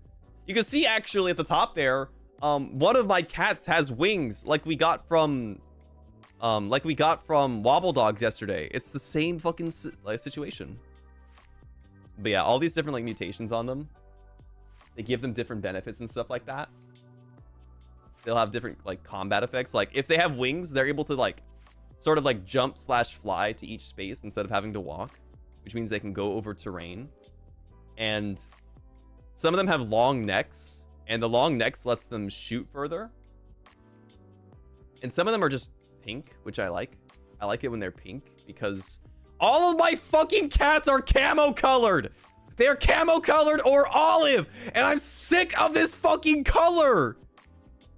You can see actually at the top there, one of my cats has wings like we got from Wobble Dogs yesterday. It's the same fucking situation. But yeah, all these different like mutations on them, they give them different benefits and stuff like that. They'll have different like combat effects. Like if they have wings, they're able to like sort of like jump / fly to each space instead of having to walk, which means they can go over terrain. And some of them have long necks, and the long necks lets them shoot further. And some of them are just pink, which I like. I like it when they're pink because all of my fucking cats are camo colored. They're camo colored or olive, and I'm sick of this fucking color.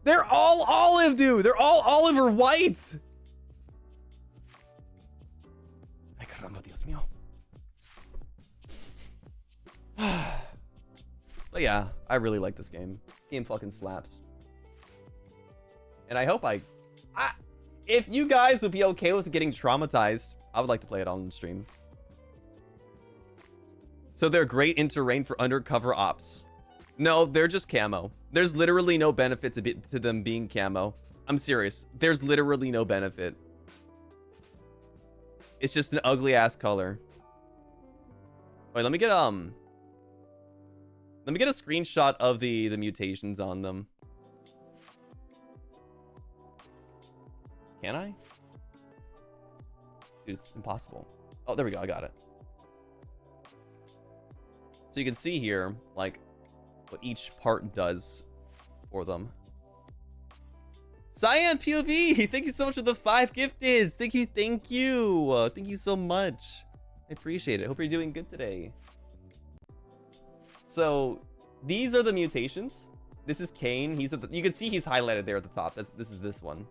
They're all olive, dude. They're all olive or white. Ay, caramba, Dios mío. But yeah, I really like this game. Game fucking slaps. And I hope if you guys would be okay with getting traumatized, I would like to play it on stream. So they're great in terrain for undercover ops. No, they're just camo. There's literally no benefit to them being camo. I'm serious. There's literally no benefit. It's just an ugly ass color. Wait, let me get a screenshot of the mutations on them. Can I? Dude, it's impossible. Oh, there we go. I got it. So you can see here, like, what each part does for them. Cyan POV, thank you so much for the 5 gifteds. Thank you, thank you. Thank you so much. I appreciate it. Hope you're doing good today. So these are the mutations. This is Kane. He's at the, you can see he's highlighted there at the top. This is this one.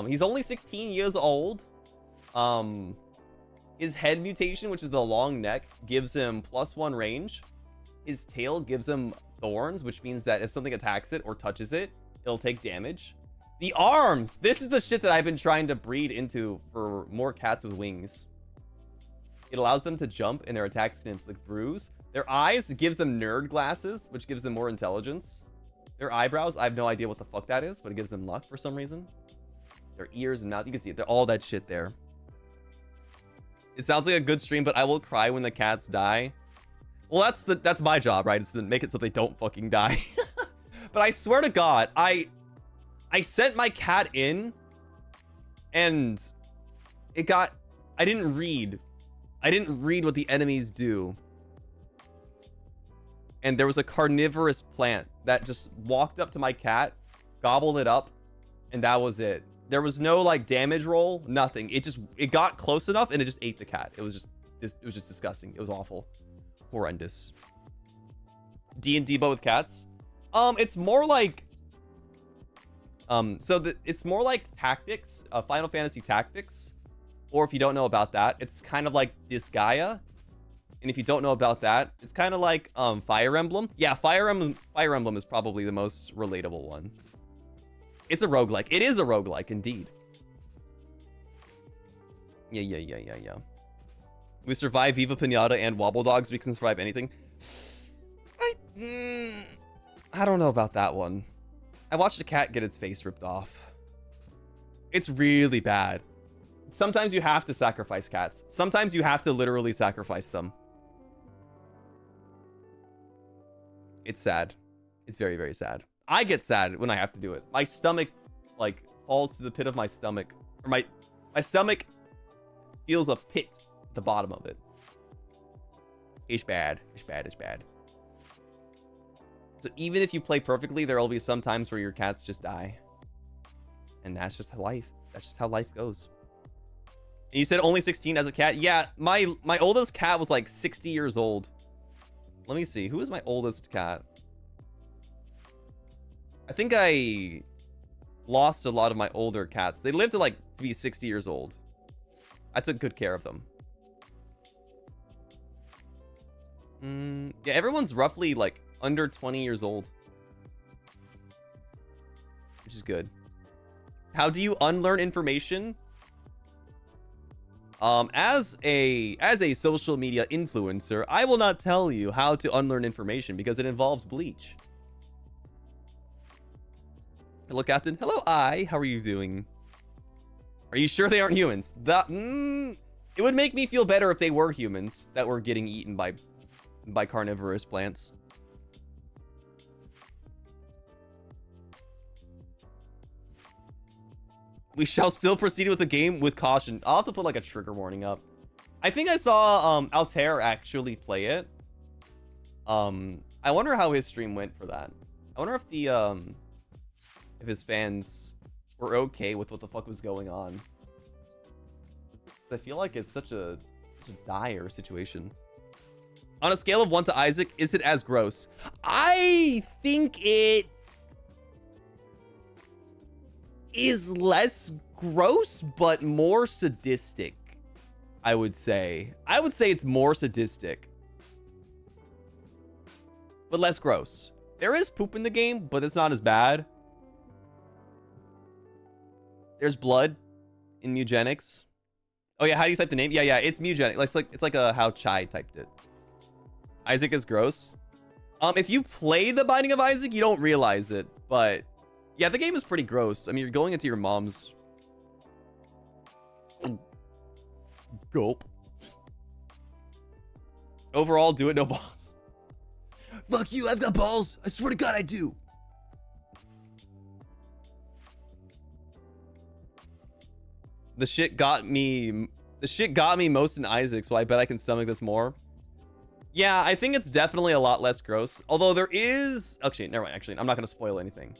He's only 16 years old. His head mutation, which is the long neck, gives him +1 range. His tail gives him thorns, which means that if something attacks it or touches it, it'll take damage. The arms! This is the shit that I've been trying to breed into for more cats with wings. It allows them to jump and their attacks can inflict bruise. Their eyes gives them nerd glasses, which gives them more intelligence. Their eyebrows, I have no idea what the fuck that is, but it gives them luck for some reason. Their ears and mouth, you can see it. They're all that shit there. It sounds like a good stream, but I will cry when the cats die. Well, that's my job, right? It's to make it so they don't fucking die. But I swear to God, I sent my cat in and it got, I didn't read what the enemies do. And there was a carnivorous plant that just walked up to my cat, gobbled it up, and that was it. There was no like damage roll, nothing. It got close enough and it just ate the cat. It was just disgusting. It was awful. Horrendous. D&D but with cats. It's more like it's more like Tactics, Final Fantasy Tactics. Or if you don't know about that, it's kind of like Disgaea. And if you don't know about that, it's kind of like Fire Emblem. Yeah, Fire Emblem is probably the most relatable one. It's a roguelike. It is a roguelike, indeed. Yeah. We survive Viva Pinata and Wobble Dogs. We can survive anything. I don't know about that one. I watched a cat get its face ripped off. It's really bad. Sometimes you have to sacrifice cats. Sometimes you have to literally sacrifice them. It's sad. It's very, very sad. I get sad when I have to do it. My stomach, like, falls to the pit of my stomach. Or my stomach feels a pit at the bottom of it. It's bad. It's bad. It's bad. So even if you play perfectly, there will be some times where your cats just die. And that's just life. That's just how life goes. And you said only 16 as a cat? Yeah, my oldest cat was like 60 years old. Let me see. Who is my oldest cat? I think I lost a lot of my older cats. They lived to be 60 years old. I took good care of them. Yeah, everyone's roughly like under 20 years old. Which is good. How do you unlearn information? As a social media influencer, I will not tell you how to unlearn information because it involves bleach. Hello, Captain. Hello, I. How are you doing? Are you sure they aren't humans? It would make me feel better if they were humans that were getting eaten by carnivorous plants. We shall still proceed with the game with caution. I'll have to put like a trigger warning up. I think I saw Altair actually play it. I wonder how his stream went for that. I wonder if the if his fans were okay with what the fuck was going on. I feel like it's such a dire situation. On a scale of 1 to Isaac, is it as gross? I think it is less gross, but more sadistic, I would say. I would say it's more sadistic, but less gross. There is poop in the game, but it's not as bad. There's blood in Mugenics. Oh yeah, how do you type the name? Yeah, it's Mugenic. It's like a how Chai typed it. Isaac is gross. If you play The Binding of Isaac, you don't realize it, but yeah, the game is pretty gross. I mean, you're going into your mom's. Gulp. Overall, do it, no balls. Fuck you, I've got balls. I swear to God, I do. The shit got me most in Isaac, so I bet I can stomach this more. Yeah, I think it's definitely a lot less gross. Although there is... Actually, never mind. Actually, I'm not going to spoil anything.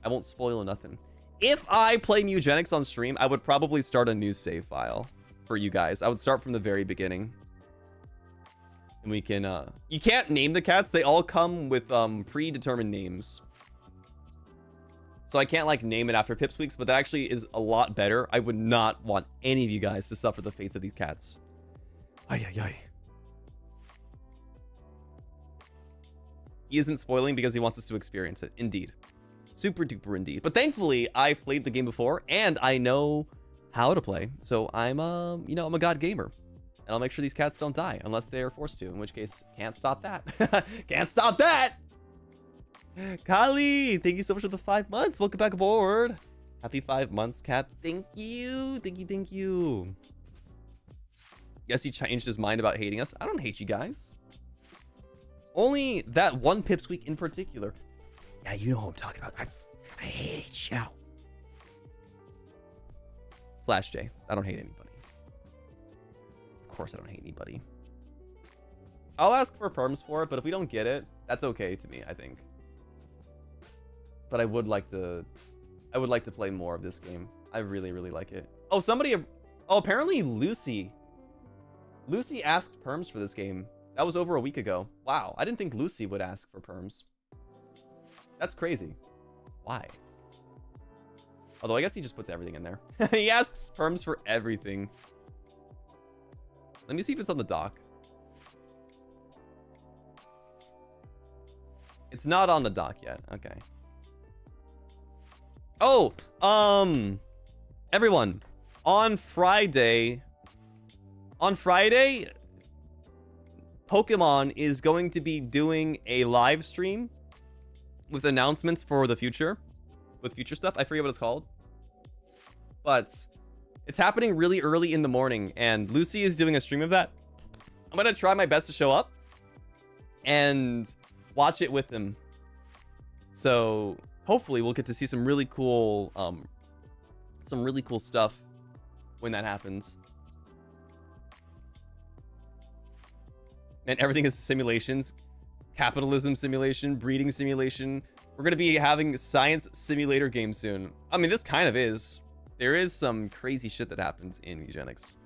I won't spoil nothing. If I play Mugenics on stream, I would probably start a new save file for you guys. I would start from the very beginning. And we can, you can't name the cats. They all come with, predetermined names. So I can't, like, name it after Pipsqueaks, but that actually is a lot better. I would not want any of you guys to suffer the fates of these cats. Ay, ay, ay. He isn't spoiling because he wants us to experience it. Indeed. Super duper indeed. But thankfully, I've played the game before, and I know how to play. So I'm, you know, I'm a god gamer. And I'll make sure these cats don't die unless they are forced to, in which case, can't stop that. Can't stop that! Kali, thank you so much for the 5 months. Welcome back aboard. Happy 5 months, cat. Thank you. Thank you, thank you. Guess he changed his mind about hating us. I don't hate you guys. Only that one Pipsqueak in particular. Yeah, you know what I'm talking about. I hate you. Slash J. I don't hate anybody. Of course I don't hate anybody. I'll ask for perms for it, but if we don't get it, that's okay to me, I think. But I would like to play more of this game. I really, really like it. Oh, somebody, oh, apparently Lucy asked perms for this game. That was over a week ago. Wow, I didn't think Lucy would ask for perms. That's crazy. Why? Although I guess he just puts everything in there. He asks perms for everything. Let me see if it's on the dock. It's not on the dock yet. Okay. Oh, everyone, on Friday, Pokemon is going to be doing a live stream with announcements for the future, with future stuff. I forget what it's called, but it's happening really early in the morning, and Lucy is doing a stream of that. I'm gonna try my best to show up and watch it with them. So hopefully we'll get to see some really cool stuff when that happens. And everything is simulations. Capitalism simulation, breeding simulation. We're gonna be having science simulator games soon. I mean, this kind of is. There is some crazy shit that happens in eugenics.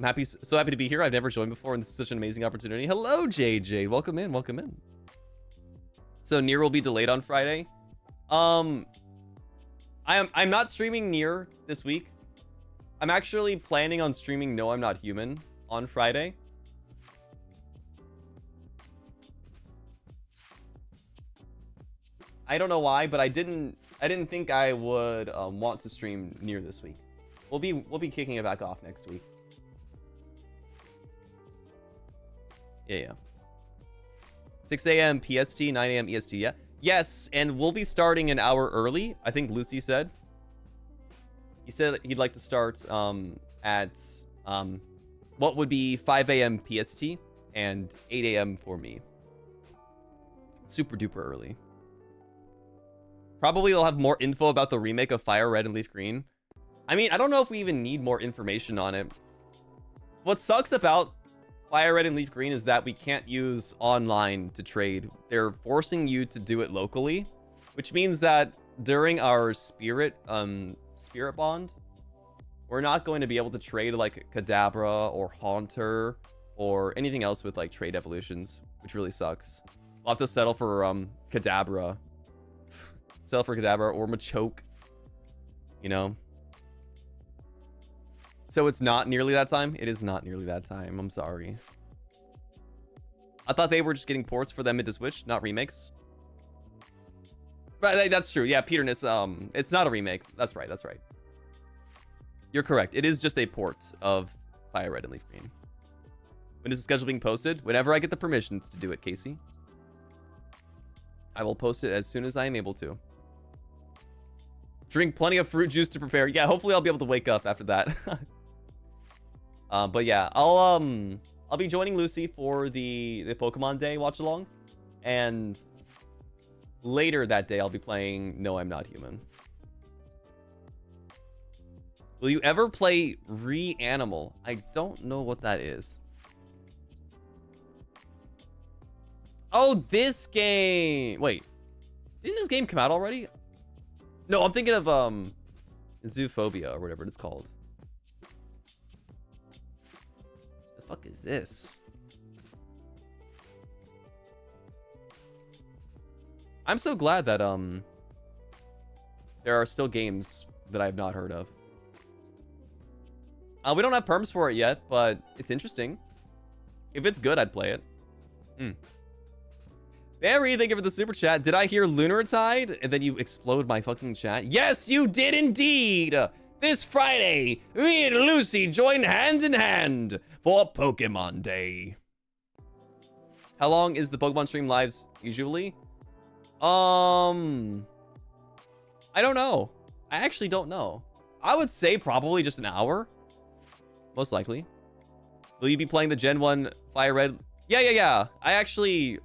I'm so happy to be here. I've never joined before, and this is such an amazing opportunity. Hello, JJ. Welcome in. Welcome in. So Nier will be delayed on Friday. I'm not streaming Nier this week. I'm actually planning on streaming No, I'm Not Human on Friday. I don't know why, but I didn't think I would want to stream Nier this week. We'll be kicking it back off next week. Yeah. 6 a.m. PST, 9 a.m. EST, yeah. Yes, and we'll be starting an hour early, I think Lucy said. He said he'd like to start at what would be 5 a.m. PST and 8 a.m. for me. Super duper early. Probably they'll have more info about the remake of Fire Red and Leaf Green. I mean, I don't know if we even need more information on it. What sucks about Fire Red and Leaf Green is that we can't use online to trade. They're forcing you to do it locally, which means that during our spirit bond, we're not going to be able to trade like Kadabra or Haunter or anything else with like trade evolutions, which really sucks. We'll have to settle for Kadabra. Settle for Kadabra or Machoke, you know. So it's not nearly that time. It is not nearly that time. I'm sorry. I thought they were just getting ports for them into Switch, not remakes. Right, that's true. Yeah, Peterness, it's not a remake. That's right, that's right. You're correct. It is just a port of Fire Red and Leaf Green. When is the schedule being posted? Whenever I get the permissions to do it, Casey. I will post it as soon as I am able to. Drink plenty of fruit juice to prepare. Yeah, hopefully I'll be able to wake up after that. But yeah, I'll be joining Lucy for the Pokemon Day watch along, and later that day I'll be playing No, I'm Not Human. Will you ever play Reanimal? I don't know what that is. Oh, this game. Wait. Didn't this game come out already? No, I'm thinking of Zoophobia or whatever it's called. The fuck is this? I'm so glad that there are still games that I have not heard of. We don't have perms for it yet, but it's interesting. If it's good, I'd play it. Barry, thank you for the super chat. Did I hear Lunar Tide? And then you explode my fucking chat. Yes, you did indeed. This Friday, me and Lucy join hand in hand for Pokemon Day. How long is the Pokemon stream lives usually? I don't know. I actually don't know. I would say probably just an hour. Most likely. Will you be playing the Gen 1 Fire Red? Yeah. I actually...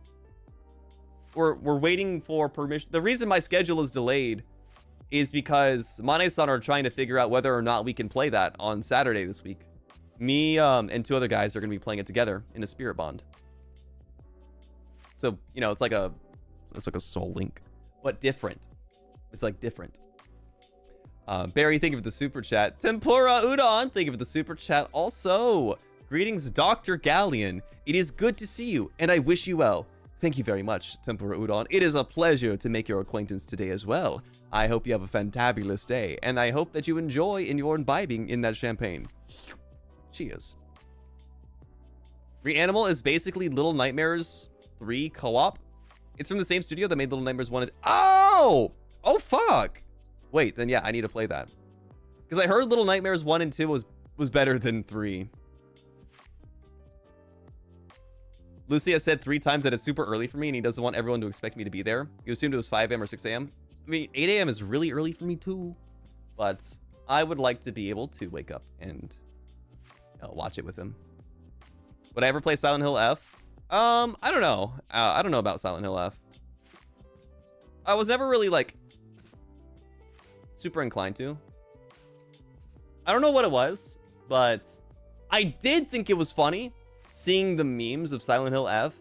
We're waiting for permission. The reason my schedule is delayed is because Mane-san are trying to figure out whether or not we can play that on Saturday this week. Me and 2 other guys are going to be playing it together in a spirit bond. So, you know, it's like a Soul Link, but different. It's like different. Barry, thank you for the super chat. Tempura Udon, thank you for the super chat. Also, greetings, Dr. Galleon. It is good to see you, and I wish you well. Thank you very much, Tempura Udon. It is a pleasure to make your acquaintance today as well. I hope you have a fantabulous day, and I hope that you enjoy in your imbibing in that champagne. Cheers. Reanimal is basically Little Nightmares 3 co-op. It's from the same studio that made Little Nightmares 1 and... Oh! Oh, fuck! Wait, then yeah, I need to play that. Because I heard Little Nightmares 1 and 2 was better than 3. Lucy has said 3 times that it's super early for me and he doesn't want everyone to expect me to be there. You assumed it was 5 a.m. or 6 a.m. I mean, 8 a.m. is really early for me too. But I would like to be able to wake up and watch it with him. Would I ever play Silent Hill F? I don't know. I don't know about Silent Hill F. I was never really, like, super inclined to. I don't know what it was, but I did think it was funny seeing the memes of Silent Hill F.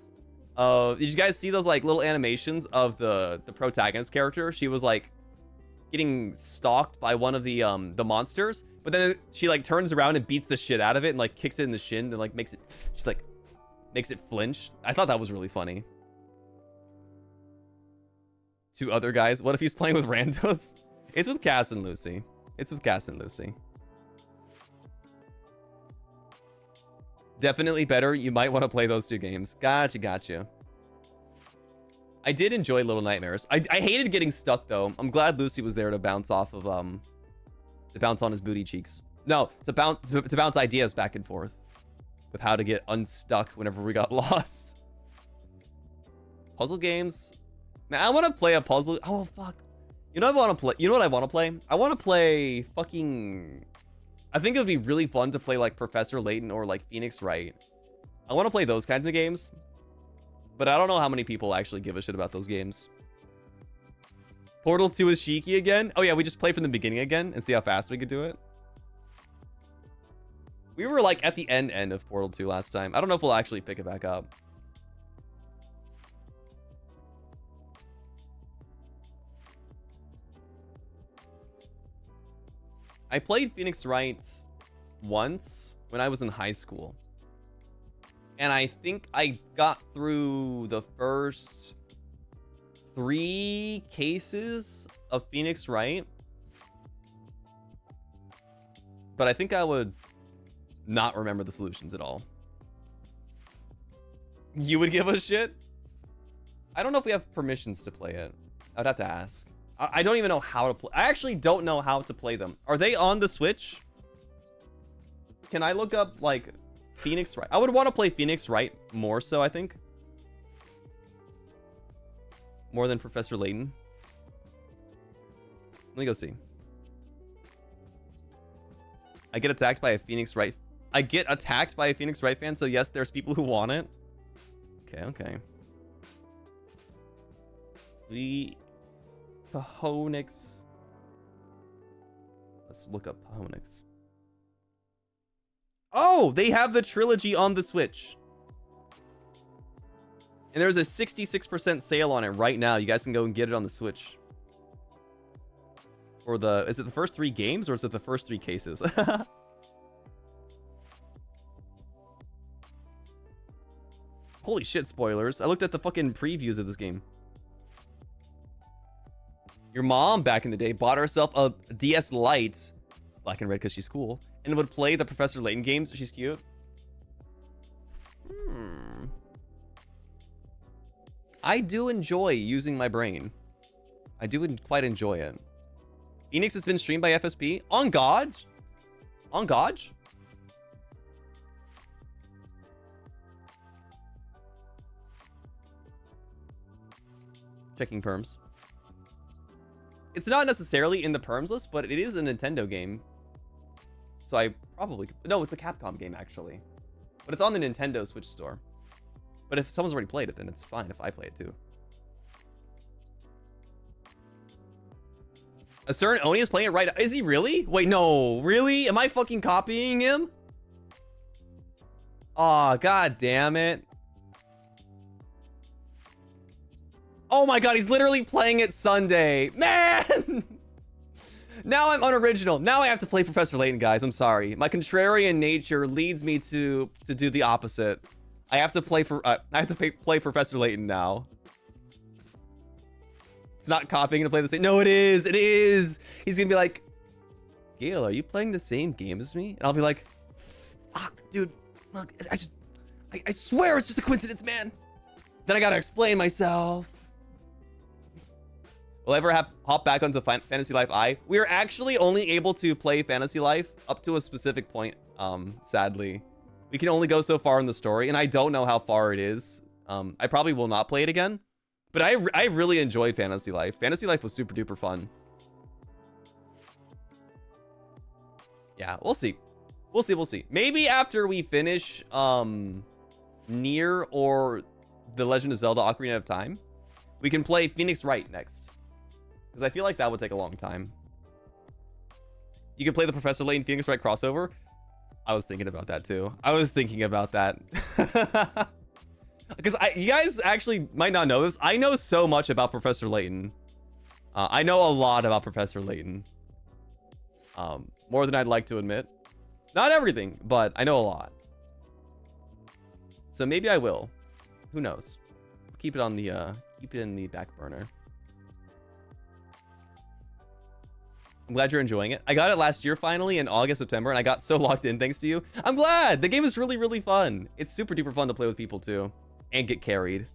Did you guys see those, like, little animations of the protagonist character? She was, like, getting stalked by one of the monsters, but then she, like, turns around and beats the shit out of it and, like, kicks it in the shin and, like, makes it flinch. I thought that was really funny. 2 other guys. What if he's playing with randos? It's with Cass and Lucy. It's with Cass and Lucy. Definitely better. You might want to play those 2 games. Gotcha. I did enjoy Little Nightmares. I hated getting stuck though. I'm glad Lucy was there to bounce off of to bounce on his booty cheeks. No, to bounce ideas back and forth with how to get unstuck whenever we got lost. Puzzle games. Man, I want to play a puzzle. Oh fuck. You know what I want to play? You know what I want to play? I want to play fucking... I think it would be really fun to play like Professor Layton or like Phoenix Wright. I want to play those kinds of games. But I don't know how many people actually give a shit about those games. Portal 2 is Shiki again? Oh yeah, we just play from the beginning again and see how fast we could do it. We were like at the end of Portal 2 last time. I don't know if we'll actually pick it back up. I played Phoenix Wright once when I was in high school. And I think I got through the first 3 cases of Phoenix Wright. But I think I would not remember the solutions at all. You would give a shit? I don't know if we have permissions to play it. I'd have to ask. I don't even know how to play. I actually don't know how to play them. Are they on the Switch? Can I look up, like, Phoenix Wright? I would want to play Phoenix Wright more so, I think. More than Professor Layton. Let me go see. I get attacked by a Phoenix Wright. I get attacked by a Phoenix Wright fan, so yes, there's people who want it. Okay. Pahonix. Let's look up Pahonix. Oh, they have the trilogy on the Switch. And there's a 66% sale on it right now. You guys can go and get it on the Switch. Or is it the first 3 games or is it the first 3 cases? Holy shit, spoilers. I looked at the fucking previews of this game. Your mom back in the day bought herself a DS Lite, black and red because she's cool, and would play the Professor Layton games. She's cute. I do enjoy using my brain. I do quite enjoy it. Phoenix has been streamed by FSP. On God? On God? Checking perms. It's not necessarily in the perms list, but it is a Nintendo game. So I probably... No, it's a Capcom game, actually. But it's on the Nintendo Switch store. But if someone's already played it, then it's fine if I play it too. A certain Oni is playing it right now. Is he really? Wait, no. Really? Am I fucking copying him? Aw, god damn it. Oh my god, he's literally playing it Sunday. Man! Now I'm unoriginal. Now I have to play Professor Layton, guys. I'm sorry. My contrarian nature leads me to do the opposite. I have to play play Professor Layton now. It's not copying to play the same. No, it is. It is. He's gonna be like, Gale, are you playing the same game as me? And I'll be like, fuck, dude. Look, I swear it's just a coincidence, man. Then I gotta explain myself. Will I ever hop back onto Fantasy Life I? We are actually only able to play Fantasy Life up to a specific point, sadly. We can only go so far in the story, and I don't know how far it is. I probably will not play it again. But I really enjoyed Fantasy Life. Fantasy Life was super duper fun. Yeah, we'll see. We'll see, we'll see. Maybe after we finish Nier or The Legend of Zelda Ocarina of Time, we can play Phoenix Wright next. Because I feel like that would take a long time. You can play the Professor Layton Phoenix Wright crossover. I was thinking about that too. I was thinking about that. Because you guys actually might not know this. I know so much about Professor Layton. I know a lot about Professor Layton. More than I'd like to admit. Not everything, but I know a lot. So maybe I will. Who knows? Keep it on the keep it in the back burner. I'm glad you're enjoying it. I got it last year finally in August, September, and I got so locked in thanks to you. I'm glad. The game is really, really fun. It's super duper fun to play with people too. And get carried.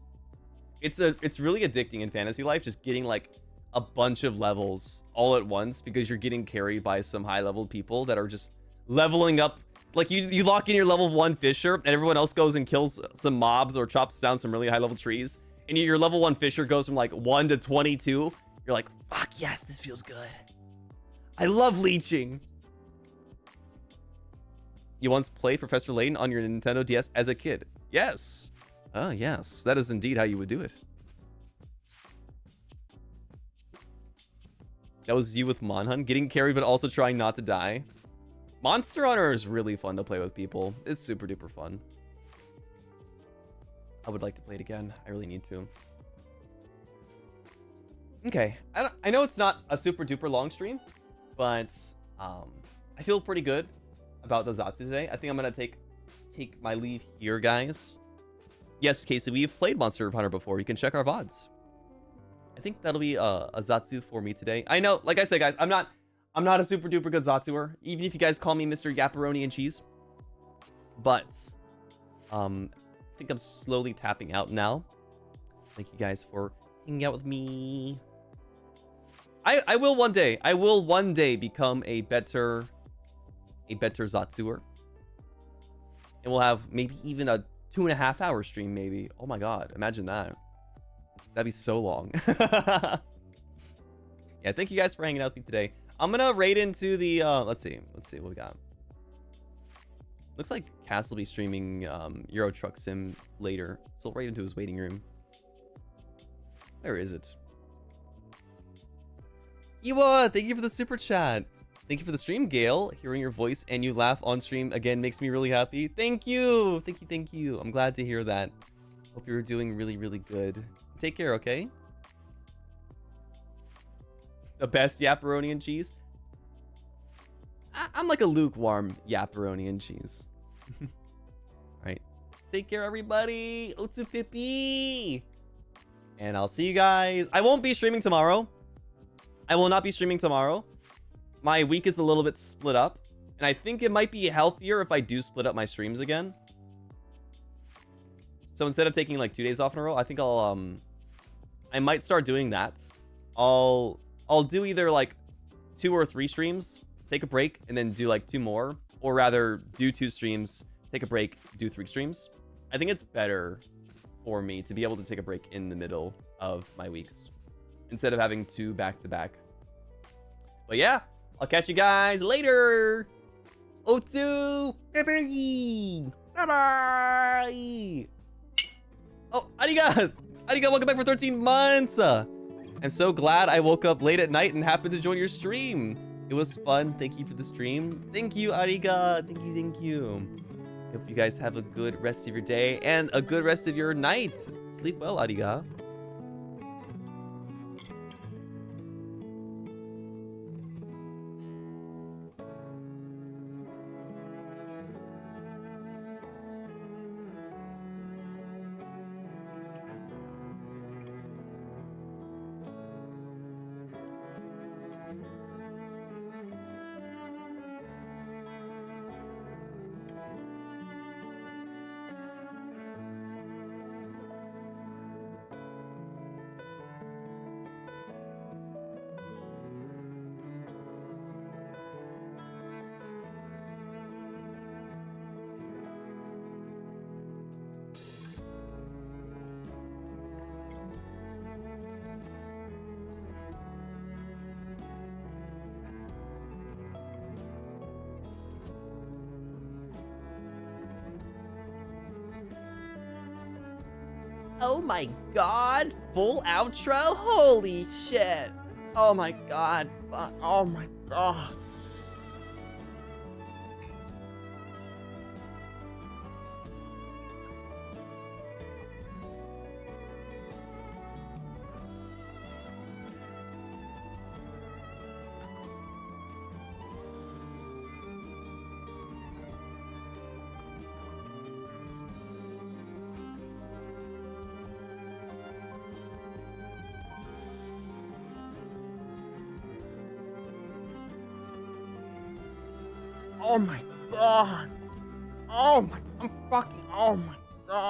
It's really addicting in Fantasy Life, just getting like a bunch of levels all at once because you're getting carried by some high level people that are just leveling up. Like you lock in your level 1 Fisher and everyone else goes and kills some mobs or chops down some really high level trees. And your level 1 Fisher goes from like 1 to 22. You're like, fuck yes, this feels good. I love leeching. You once played Professor Layton on your Nintendo DS as a kid? Yes. Oh, yes. That is indeed how you would do it. That was you with Monhun, getting carried but also trying not to die. Monster Hunter is really fun to play with people. It's super duper fun. I would like to play it again. I really need to. Okay. I know it's not a super duper long stream, but I feel pretty good about the Zatsu today. I think I'm gonna take my leave here, guys. Yes, Casey, we've played Monster Hunter before. You can check our VODs. I think that'll be a Zatsu for me today. I know, like I said, guys, I'm not a super duper good Zatsuer, even if you guys call me Mr. Yapperoni and Cheese. But I think I'm slowly tapping out now. Thank you guys for hanging out with me. I will one day become a better Zatsuer. And we'll have maybe even a 2.5 hour stream, maybe. Oh my god, imagine that. That'd be so long. Yeah, thank you guys for hanging out with me today. I'm gonna raid into the let's see what we got. Looks like Cass will be streaming Euro Truck Sim later, so we'll raid into his waiting room. Where is it? Iwa, thank you for the super chat. Thank you for the stream, Gale. Hearing your voice and you laugh on stream again makes me really happy. Thank you. Thank you. I'm glad to hear that. Hope you're doing really, really good. Take care, okay? The best yapperoni and cheese? I'm like a lukewarm yapperoni and cheese. Alright. Take care, everybody. Otsu Pippi. And I'll see you guys. I won't be streaming tomorrow. I will not be streaming tomorrow. My week is a little bit split up. And I think it might be healthier if I do split up my streams again. So instead of taking like 2 days off in a row, I think I might start doing that. I'll do either like 2 or 3 streams, take a break, and then do like 2 more. Or rather, do 2 streams, take a break, do 3 streams. I think it's better for me to be able to take a break in the middle of my weeks instead of having 2 back-to-back. But yeah, I'll catch you guys later. Otsu! Bye-bye! Bye-bye! Oh, Ariga! Ariga, welcome back for 13 months! I'm so glad I woke up late at night and happened to join your stream. It was fun. Thank you for the stream. Thank you, Ariga. Thank you, thank you. Hope you guys have a good rest of your day and a good rest of your night. Sleep well, Ariga. Oh my god, full outro? Holy shit. Oh my god. Fuck. Oh my god. Oh my god. Oh my, I'm fucking, oh my god.